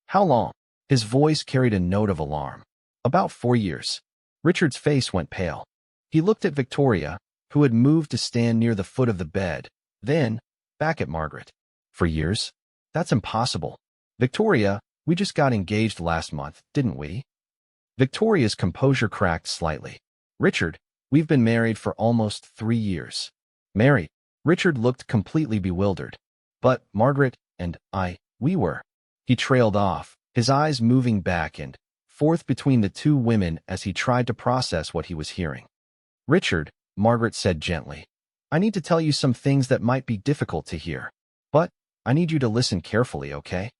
How long? His voice carried a note of alarm. About 4 years. Richard's face went pale. He looked at Victoria, who had moved to stand near the foot of the bed, then back at Margaret. 4 years? That's impossible. Victoria, we just got engaged last month, didn't we? Victoria's composure cracked slightly. Richard, we've been married for almost 3 years. Married? Richard looked completely bewildered. But Margaret and we were. He trailed off, his eyes moving back and forth between the two women as he tried to process what he was hearing. Richard, Margaret said gently, I need to tell you some things that might be difficult to hear. But I need you to listen carefully, okay?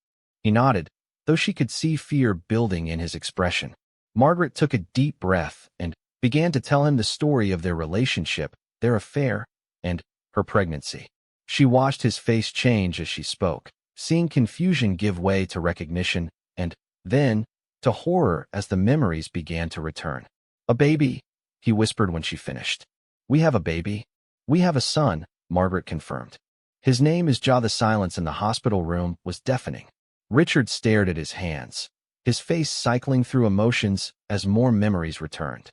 He nodded, though she could see fear building in his expression. Margaret took a deep breath and began to tell him the story of their relationship, their affair, and her pregnancy. She watched his face change as she spoke, seeing confusion give way to recognition, and then to horror as the memories began to return. A baby, he whispered when she finished. We have a baby. We have a son, Margaret confirmed. His name is Ja. The silence in the hospital room was deafening. Richard stared at his hands, his face cycling through emotions as more memories returned.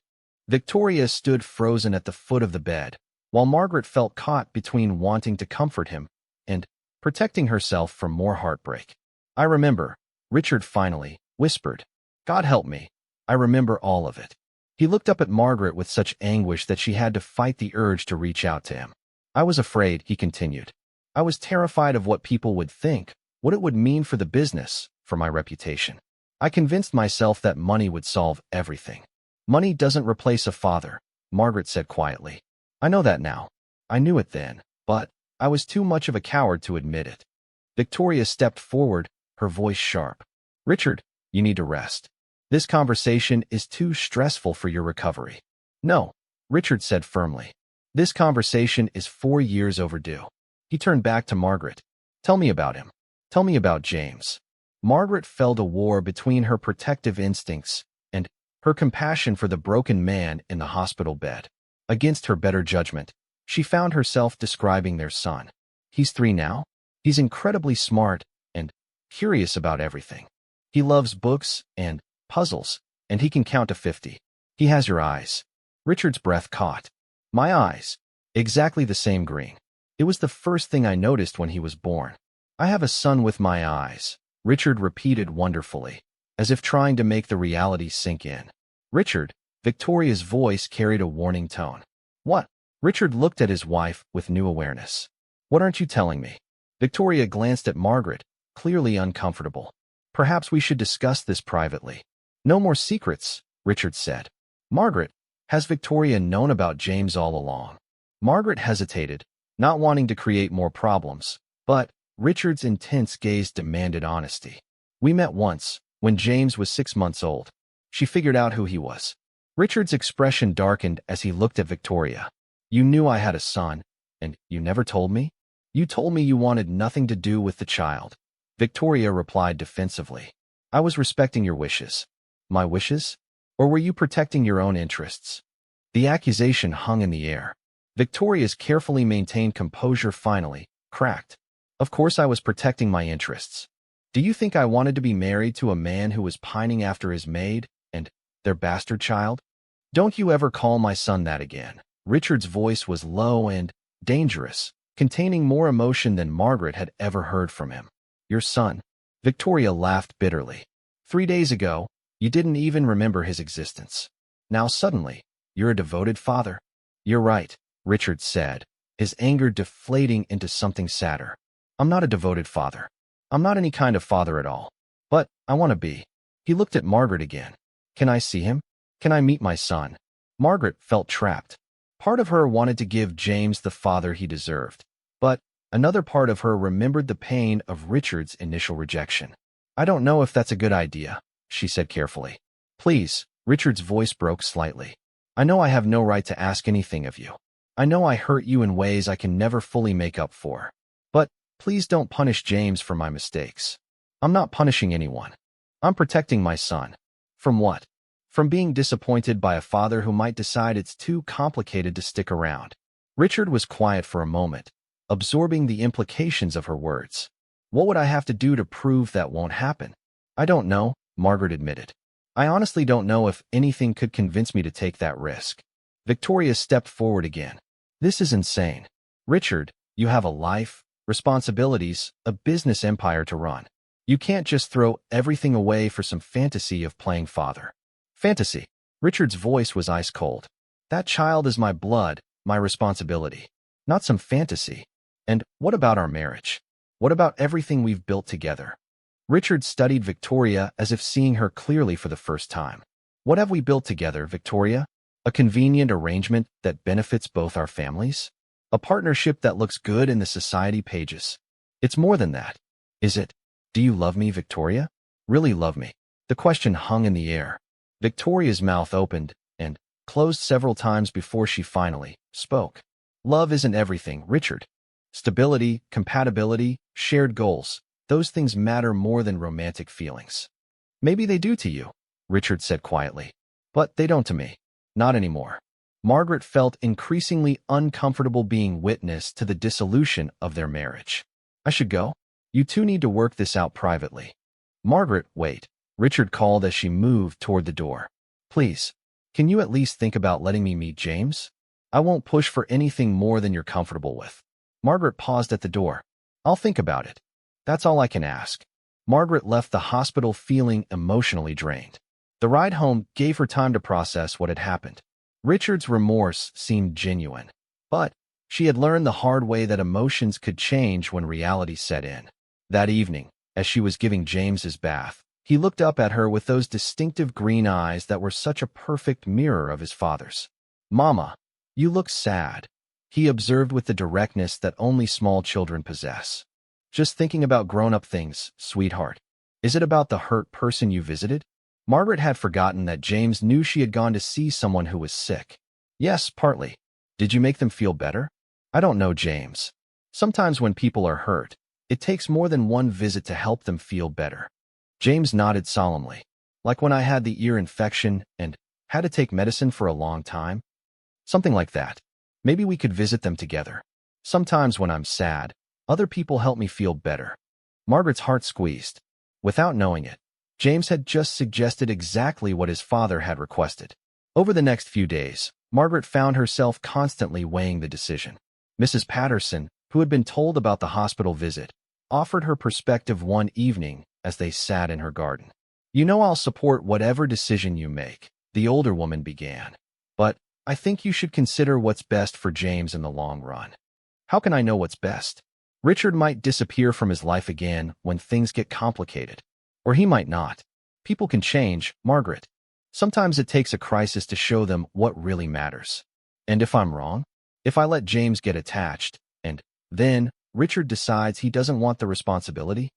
Victoria stood frozen at the foot of the bed, while Margaret felt caught between wanting to comfort him and protecting herself from more heartbreak. I remember, Richard finally whispered. God help me. I remember all of it. He looked up at Margaret with such anguish that she had to fight the urge to reach out to him. I was afraid, he continued. I was terrified of what people would think, what it would mean for the business, for my reputation. I convinced myself that money would solve everything. Money doesn't replace a father, Margaret said quietly. I know that now. I knew it then, but I was too much of a coward to admit it. Victoria stepped forward, her voice sharp. Richard, you need to rest. This conversation is too stressful for your recovery. No, Richard said firmly. This conversation is 4 years overdue. He turned back to Margaret. Tell me about him. Tell me about James. Margaret felt a war between her protective instincts and her compassion for the broken man in the hospital bed. Against her better judgment, she found herself describing their son. He's 3 now. He's incredibly smart and curious about everything. He loves books and puzzles, and he can count to 50. He has your eyes. Richard's breath caught. My eyes. Exactly the same green. It was the first thing I noticed when he was born. I have a son with my eyes, Richard repeated wonderfully, as if trying to make the reality sink in. Richard, Victoria's voice carried a warning tone. What? Richard looked at his wife with new awareness. What aren't you telling me? Victoria glanced at Margaret, clearly uncomfortable. Perhaps we should discuss this privately. No more secrets, Richard said. Margaret, has Victoria known about James all along? Margaret hesitated, not wanting to create more problems, but Richard's intense gaze demanded honesty. We met once, when James was 6 months old. She figured out who he was. Richard's expression darkened as he looked at Victoria. You knew I had a son, and you never told me? You told me you wanted nothing to do with the child. Victoria replied defensively. I was respecting your wishes. My wishes? Or were you protecting your own interests? The accusation hung in the air. Victoria's carefully maintained composure finally cracked. Of course I was protecting my interests. Do you think I wanted to be married to a man who was pining after his maid and their bastard child? Don't you ever call my son that again. Richard's voice was low and dangerous, containing more emotion than Margaret had ever heard from him. Your son. Victoria laughed bitterly. 3 days ago, you didn't even remember his existence. Now suddenly, you're a devoted father. You're right, Richard said, his anger deflating into something sadder. I'm not a devoted father. I'm not any kind of father at all. But I want to be. He looked at Margaret again. Can I see him? Can I meet my son? Margaret felt trapped. Part of her wanted to give James the father he deserved, but another part of her remembered the pain of Richard's initial rejection. I don't know if that's a good idea, she said carefully. Please, Richard's voice broke slightly. I know I have no right to ask anything of you. I know I hurt you in ways I can never fully make up for. But please don't punish James for my mistakes. I'm not punishing anyone. I'm protecting my son. From what? From being disappointed by a father who might decide it's too complicated to stick around. Richard was quiet for a moment, absorbing the implications of her words. What would I have to do to prove that won't happen? I don't know, Margaret admitted. I honestly don't know if anything could convince me to take that risk. Victoria stepped forward again. This is insane. Richard, you have a life, responsibilities, a business empire to run. You can't just throw everything away for some fantasy of playing father. Fantasy. Richard's voice was ice cold. That child is my blood, my responsibility. Not some fantasy. And what about our marriage? What about everything we've built together? Richard studied Victoria as if seeing her clearly for the first time. What have we built together, Victoria? A convenient arrangement that benefits both our families? A partnership that looks good in the society pages? It's more than that. Is it? Do you love me, Victoria? Really love me? The question hung in the air. Victoria's mouth opened and closed several times before she finally spoke. Love isn't everything, Richard. Stability, compatibility, shared goals, those things matter more than romantic feelings. Maybe they do to you, Richard said quietly. But they don't to me. Not anymore. Margaret felt increasingly uncomfortable being witness to the dissolution of their marriage. I should go? You two need to work this out privately. Margaret, wait, Richard called as she moved toward the door. Please, can you at least think about letting me meet James? I won't push for anything more than you're comfortable with. Margaret paused at the door. I'll think about it. That's all I can ask. Margaret left the hospital feeling emotionally drained. The ride home gave her time to process what had happened. Richard's remorse seemed genuine, but she had learned the hard way that emotions could change when reality set in. That evening, as she was giving James his bath, he looked up at her with those distinctive green eyes that were such a perfect mirror of his father's. Mama, you look sad, he observed with the directness that only small children possess. Just thinking about grown-up things, sweetheart. Is it about the hurt person you visited? Margaret had forgotten that James knew she had gone to see someone who was sick. Yes, partly. Did you make them feel better? I don't know, James. Sometimes when people are hurt, it takes more than one visit to help them feel better. James nodded solemnly. Like when I had the ear infection and had to take medicine for a long time? Something like that. Maybe we could visit them together. Sometimes when I'm sad, other people help me feel better. Margaret's heart squeezed. Without knowing it, James had just suggested exactly what his father had requested. Over the next few days, Margaret found herself constantly weighing the decision. Mrs. Patterson, who had been told about the hospital visit, offered her perspective one evening as they sat in her garden. You know I'll support whatever decision you make, the older woman began. But I think you should consider what's best for James in the long run. How can I know what's best? Richard might disappear from his life again when things get complicated. Or he might not. People can change, Margaret. Sometimes it takes a crisis to show them what really matters. And if I'm wrong? If I let James get attached, and then Richard decides he doesn't want the responsibility?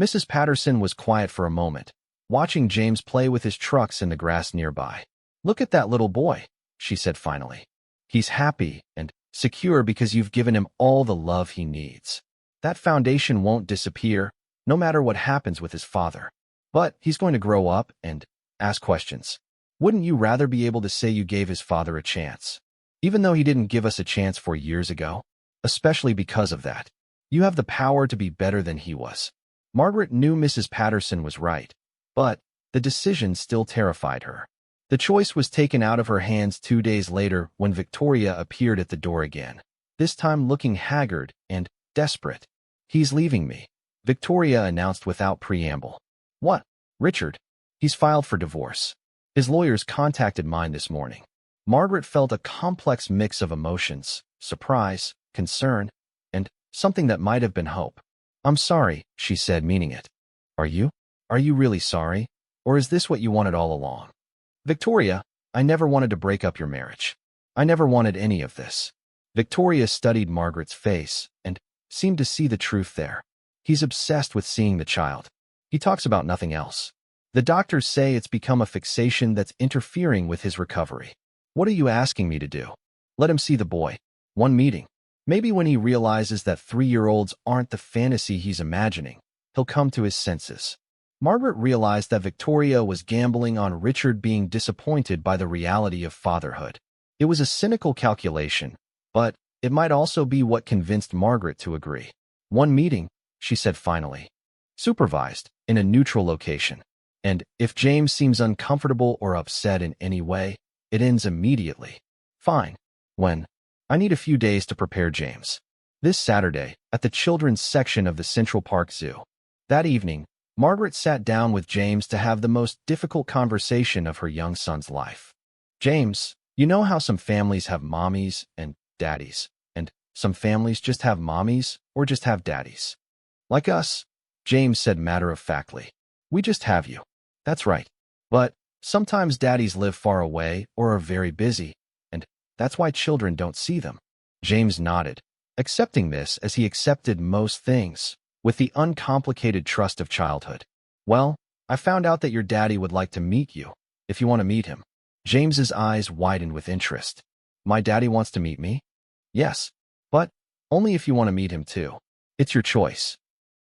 Mrs. Patterson was quiet for a moment, watching James play with his trucks in the grass nearby. Look at that little boy, she said finally. He's happy and secure because you've given him all the love he needs. That foundation won't disappear, no matter what happens with his father. But he's going to grow up and ask questions. Wouldn't you rather be able to say you gave his father a chance? Even though he didn't give us a chance 4 years ago? Especially because of that. You have the power to be better than he was. Margaret knew Mrs. Patterson was right, but the decision still terrified her. The choice was taken out of her hands 2 days later when Victoria appeared at the door again, this time looking haggard and desperate. He's leaving me, Victoria announced without preamble. What? Richard? He's filed for divorce. His lawyers contacted mine this morning. Margaret felt a complex mix of emotions, surprise, concern, and something that might have been hope. I'm sorry, she said, meaning it. Are you? Are you really sorry? Or is this what you wanted all along? Victoria, I never wanted to break up your marriage. I never wanted any of this. Victoria studied Margaret's face and seemed to see the truth there. He's obsessed with seeing the child. He talks about nothing else. The doctors say it's become a fixation that's interfering with his recovery. What are you asking me to do? Let him see the boy. One meeting. Maybe when he realizes that 3-year-olds aren't the fantasy he's imagining, he'll come to his senses. Margaret realized that Victoria was gambling on Richard being disappointed by the reality of fatherhood. It was a cynical calculation, but it might also be what convinced Margaret to agree. One meeting, she said finally. Supervised, in a neutral location. And if James seems uncomfortable or upset in any way, it ends immediately. Fine. When? I need a few days to prepare James. This Saturday, at the children's section of the Central Park Zoo. That evening, Margaret sat down with James to have the most difficult conversation of her young son's life. James, you know how some families have mommies and daddies, and some families just have mommies or just have daddies. Like us, James said matter-of-factly. We just have you. That's right. But sometimes daddies live far away or are very busy, and that's why children don't see them. James nodded, accepting this as he accepted most things, with the uncomplicated trust of childhood. Well, I found out that your daddy would like to meet you, if you want to meet him. James's eyes widened with interest. My daddy wants to meet me? Yes, but only if you want to meet him too. It's your choice.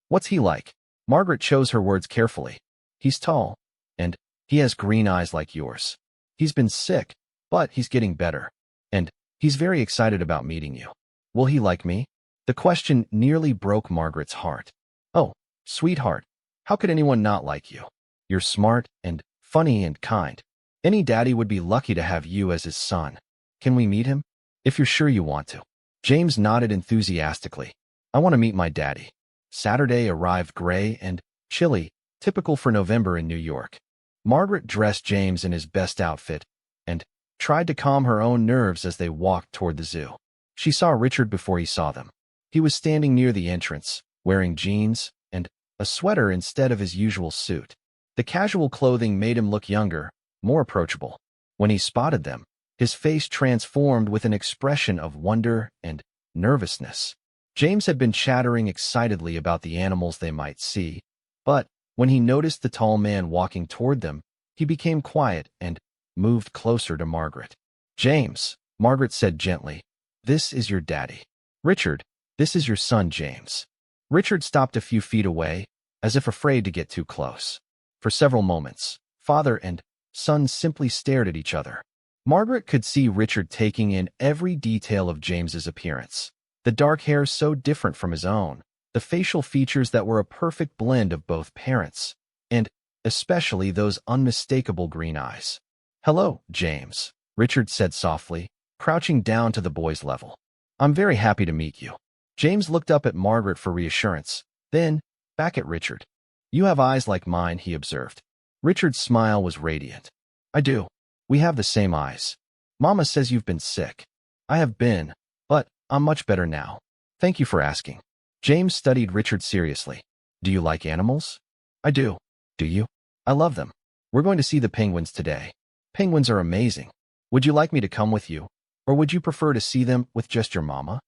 What's he like? Margaret chose her words carefully. He's tall, and he has green eyes like yours. He's been sick, but he's getting better, and he's very excited about meeting you. Will he like me? The question nearly broke Margaret's heart. Oh, sweetheart, how could anyone not like you? You're smart and funny and kind. Any daddy would be lucky to have you as his son. Can we meet him? If you're sure you want to. James nodded enthusiastically. I want to meet my daddy. Saturday arrived gray and chilly, typical for November in New York. Margaret dressed James in his best outfit and tried to calm her own nerves as they walked toward the zoo. She saw Richard before he saw them. He was standing near the entrance, wearing jeans and a sweater instead of his usual suit. The casual clothing made him look younger, more approachable. When he spotted them, his face transformed with an expression of wonder and nervousness. James had been chattering excitedly about the animals they might see, but when he noticed the tall man walking toward them, he became quiet and moved closer to Margaret. James, Margaret said gently, this is your daddy. Richard, this is your son, James. Richard stopped a few feet away, as if afraid to get too close. For several moments, father and son simply stared at each other. Margaret could see Richard taking in every detail of James's appearance. The dark hair so different from his own, the facial features that were a perfect blend of both parents, and especially those unmistakable green eyes. Hello, James, Richard said softly, crouching down to the boy's level. I'm very happy to meet you. James looked up at Margaret for reassurance, then back at Richard. You have eyes like mine, he observed. Richard's smile was radiant. I do. We have the same eyes. Mama says you've been sick. I have been, but I'm much better now. Thank you for asking. James studied Richard seriously. Do you like animals? I do. Do you? I love them. We're going to see the penguins today. Penguins are amazing. Would you like me to come with you? Or would you prefer to see them with just your mama?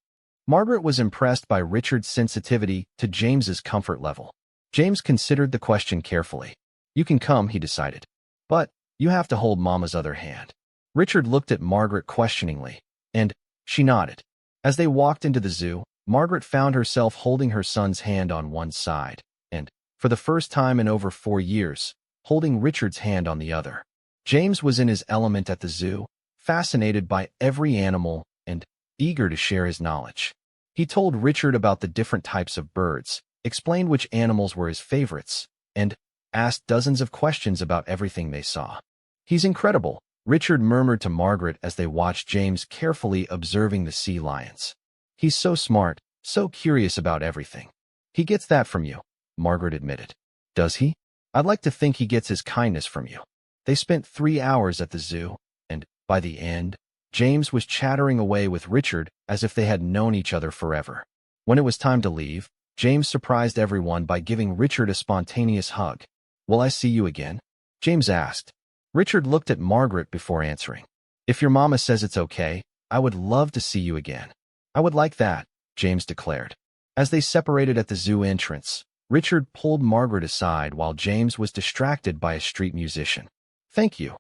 Margaret was impressed by Richard's sensitivity to James's comfort level. James considered the question carefully. You can come, he decided. But you have to hold Mama's other hand. Richard looked at Margaret questioningly, and she nodded. As they walked into the zoo, Margaret found herself holding her son's hand on one side, and, for the first time in over 4 years, holding Richard's hand on the other. James was in his element at the zoo, fascinated by every animal and eager to share his knowledge. He told Richard about the different types of birds, explained which animals were his favorites, and asked dozens of questions about everything they saw. He's incredible, Richard murmured to Margaret as they watched James carefully observing the sea lions. He's so smart, so curious about everything. He gets that from you, Margaret admitted. Does he? I'd like to think he gets his kindness from you. They spent 3 hours at the zoo, and, by the end, James was chattering away with Richard as if they had known each other forever. When it was time to leave, James surprised everyone by giving Richard a spontaneous hug. Will I see you again? James asked. Richard looked at Margaret before answering. If your mama says it's okay, I would love to see you again. I would like that, James declared. As they separated at the zoo entrance, Richard pulled Margaret aside while James was distracted by a street musician. Thank you,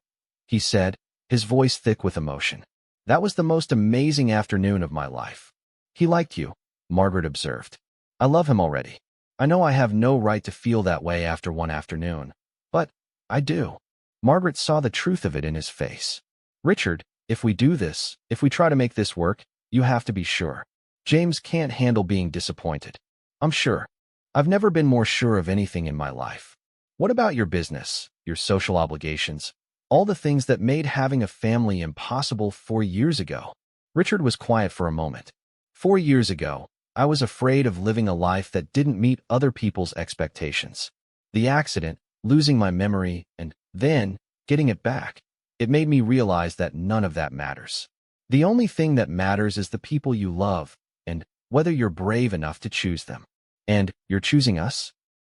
he said, his voice thick with emotion. That was the most amazing afternoon of my life. He liked you, Margaret observed. I love him already. I know I have no right to feel that way after one afternoon, but I do. Margaret saw the truth of it in his face. Richard, if we do this, if we try to make this work, you have to be sure. James can't handle being disappointed. I'm sure. I've never been more sure of anything in my life. What about your business, your social obligations, all the things that made having a family impossible 4 years ago? Richard was quiet for a moment. 4 years ago, I was afraid of living a life that didn't meet other people's expectations. The accident, losing my memory, and then getting it back, it made me realize that none of that matters. The only thing that matters is the people you love, and whether you're brave enough to choose them. And you're choosing us?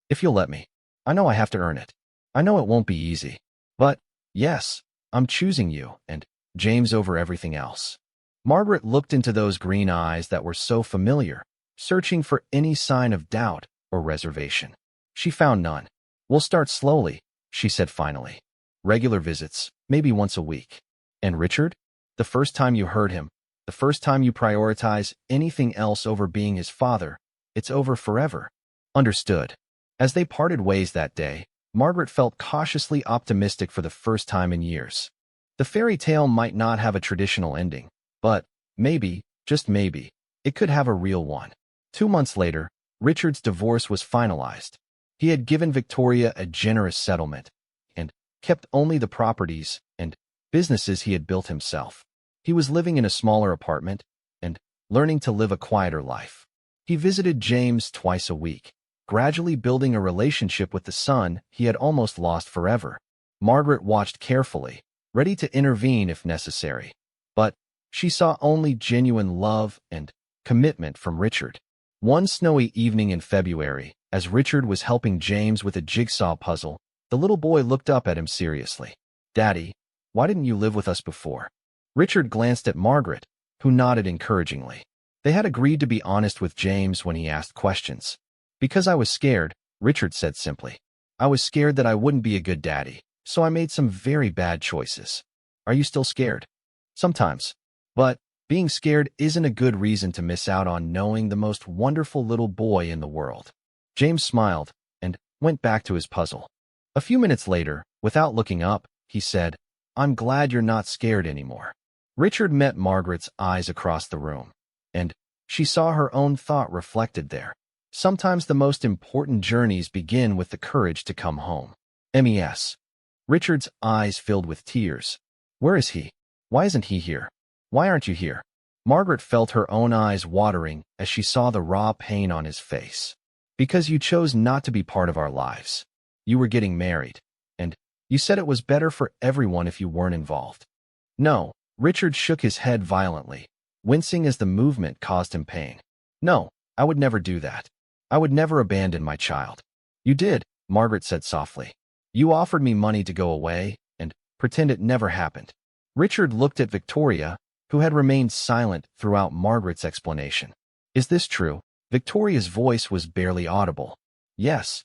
If you'll let me. I know I have to earn it. I know it won't be easy. But, yes, I'm choosing you, and James over everything else. Margaret looked into those green eyes that were so familiar, searching for any sign of doubt or reservation. She found none. We'll start slowly, she said finally. Regular visits, maybe once a week. And Richard? The first time you heard him, the first time you prioritize anything else over being his father, it's over forever. Understood. As they parted ways that day, Margaret felt cautiously optimistic for the first time in years. The fairy tale might not have a traditional ending, but maybe, just maybe, it could have a real one. 2 months later, Richard's divorce was finalized. He had given Victoria a generous settlement and kept only the properties and businesses he had built himself. He was living in a smaller apartment and learning to live a quieter life. He visited James twice a week, gradually building a relationship with the son he had almost lost forever. Margaret watched carefully, ready to intervene if necessary. But she saw only genuine love and commitment from Richard. One snowy evening in February, as Richard was helping James with a jigsaw puzzle, the little boy looked up at him seriously. "Daddy, why didn't you live with us before?" Richard glanced at Margaret, who nodded encouragingly. They had agreed to be honest with James when he asked questions. "Because I was scared," Richard said simply. "I was scared that I wouldn't be a good daddy, so I made some very bad choices." "Are you still scared?" "Sometimes. But being scared isn't a good reason to miss out on knowing the most wonderful little boy in the world." James smiled and went back to his puzzle. A few minutes later, without looking up, he said, "I'm glad you're not scared anymore." Richard met Margaret's eyes across the room, and she saw her own thought reflected there. Sometimes the most important journeys begin with the courage to come home. MES. Richard's eyes filled with tears. "Where is he? Why isn't he here? Why aren't you here?" Margaret felt her own eyes watering as she saw the raw pain on his face. "Because you chose not to be part of our lives. You were getting married, and you said it was better for everyone if you weren't involved." "No." Richard shook his head violently, wincing as the movement caused him pain. "No, I would never do that. I would never abandon my child." "You did," Margaret said softly. "You offered me money to go away and pretend it never happened." Richard looked at Victoria, who had remained silent throughout Margaret's explanation. "Is this true?" Victoria's voice was barely audible. "Yes."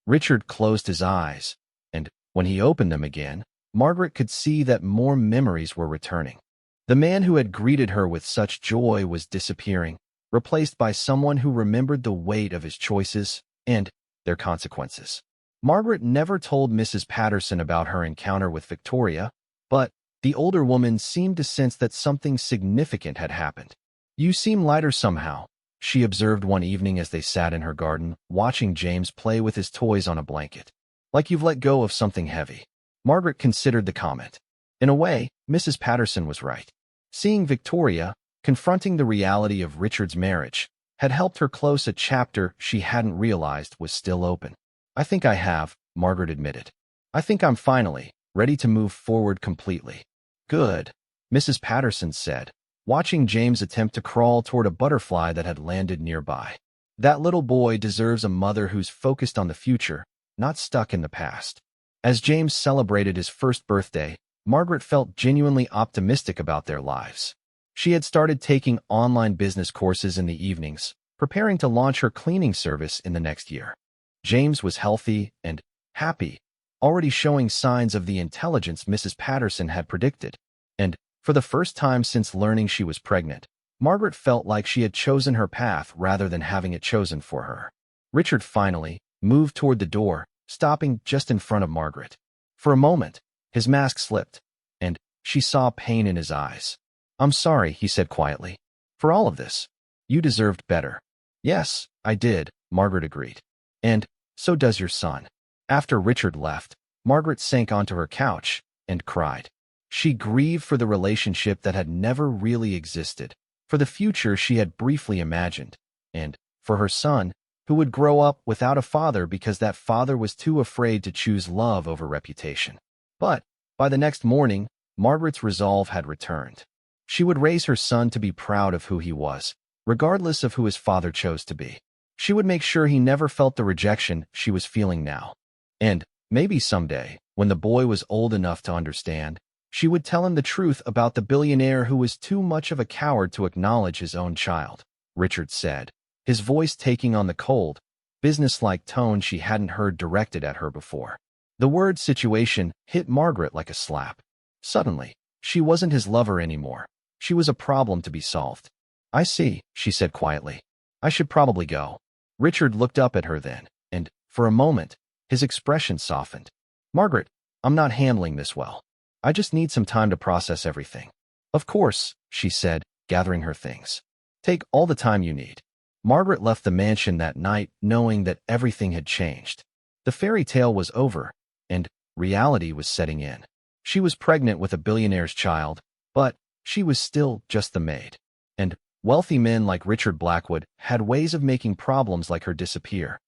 Richard closed his eyes, and when he opened them again, Margaret could see that more memories were returning. The man who had greeted her with such joy was disappearing, replaced by someone who remembered the weight of his choices and their consequences. Margaret never told Mrs. Patterson about her encounter with Victoria, but the older woman seemed to sense that something significant had happened. "You seem lighter somehow," she observed one evening as they sat in her garden, watching James play with his toys on a blanket. "Like you've let go of something heavy." Margaret considered the comment. In a way, Mrs. Patterson was right. Seeing Victoria, confronting the reality of Richard's marriage, had helped her close a chapter she hadn't realized was still open. "I think I have," Margaret admitted. "I think I'm finally ready to move forward completely." "Good," Mrs. Patterson said, watching James attempt to crawl toward a butterfly that had landed nearby. "That little boy deserves a mother who's focused on the future, not stuck in the past." As James celebrated his first birthday, Margaret felt genuinely optimistic about their lives. She had started taking online business courses in the evenings, preparing to launch her cleaning service in the next year. James was healthy and happy, already showing signs of the intelligence Mrs. Patterson had predicted. And for the first time since learning she was pregnant, Margaret felt like she had chosen her path rather than having it chosen for her. Richard finally moved toward the door, stopping just in front of Margaret. For a moment, his mask slipped, and she saw pain in his eyes. "I'm sorry," he said quietly. "For all of this. You deserved better." "Yes, I did," Margaret agreed. "And so does your son." After Richard left, Margaret sank onto her couch and cried. She grieved for the relationship that had never really existed, for the future she had briefly imagined, and for her son, who would grow up without a father because that father was too afraid to choose love over reputation. But by the next morning, Margaret's resolve had returned. She would raise her son to be proud of who he was, regardless of who his father chose to be. She would make sure he never felt the rejection she was feeling now. And maybe someday, when the boy was old enough to understand, she would tell him the truth about the billionaire who was too much of a coward to acknowledge his own child, Richard said, his voice taking on the cold, businesslike tone she hadn't heard directed at her before. The word situation hit Margaret like a slap. Suddenly, she wasn't his lover anymore. She was a problem to be solved. "I see," she said quietly. "I should probably go." Richard looked up at her then, and, for a moment, his expression softened. "Margaret, I'm not handling this well. I just need some time to process everything." "Of course," she said, gathering her things. "Take all the time you need." Margaret left the mansion that night knowing that everything had changed. The fairy tale was over, and reality was setting in. She was pregnant with a billionaire's child, but she was still just the maid. And wealthy men like Richard Blackwood had ways of making problems like her disappear.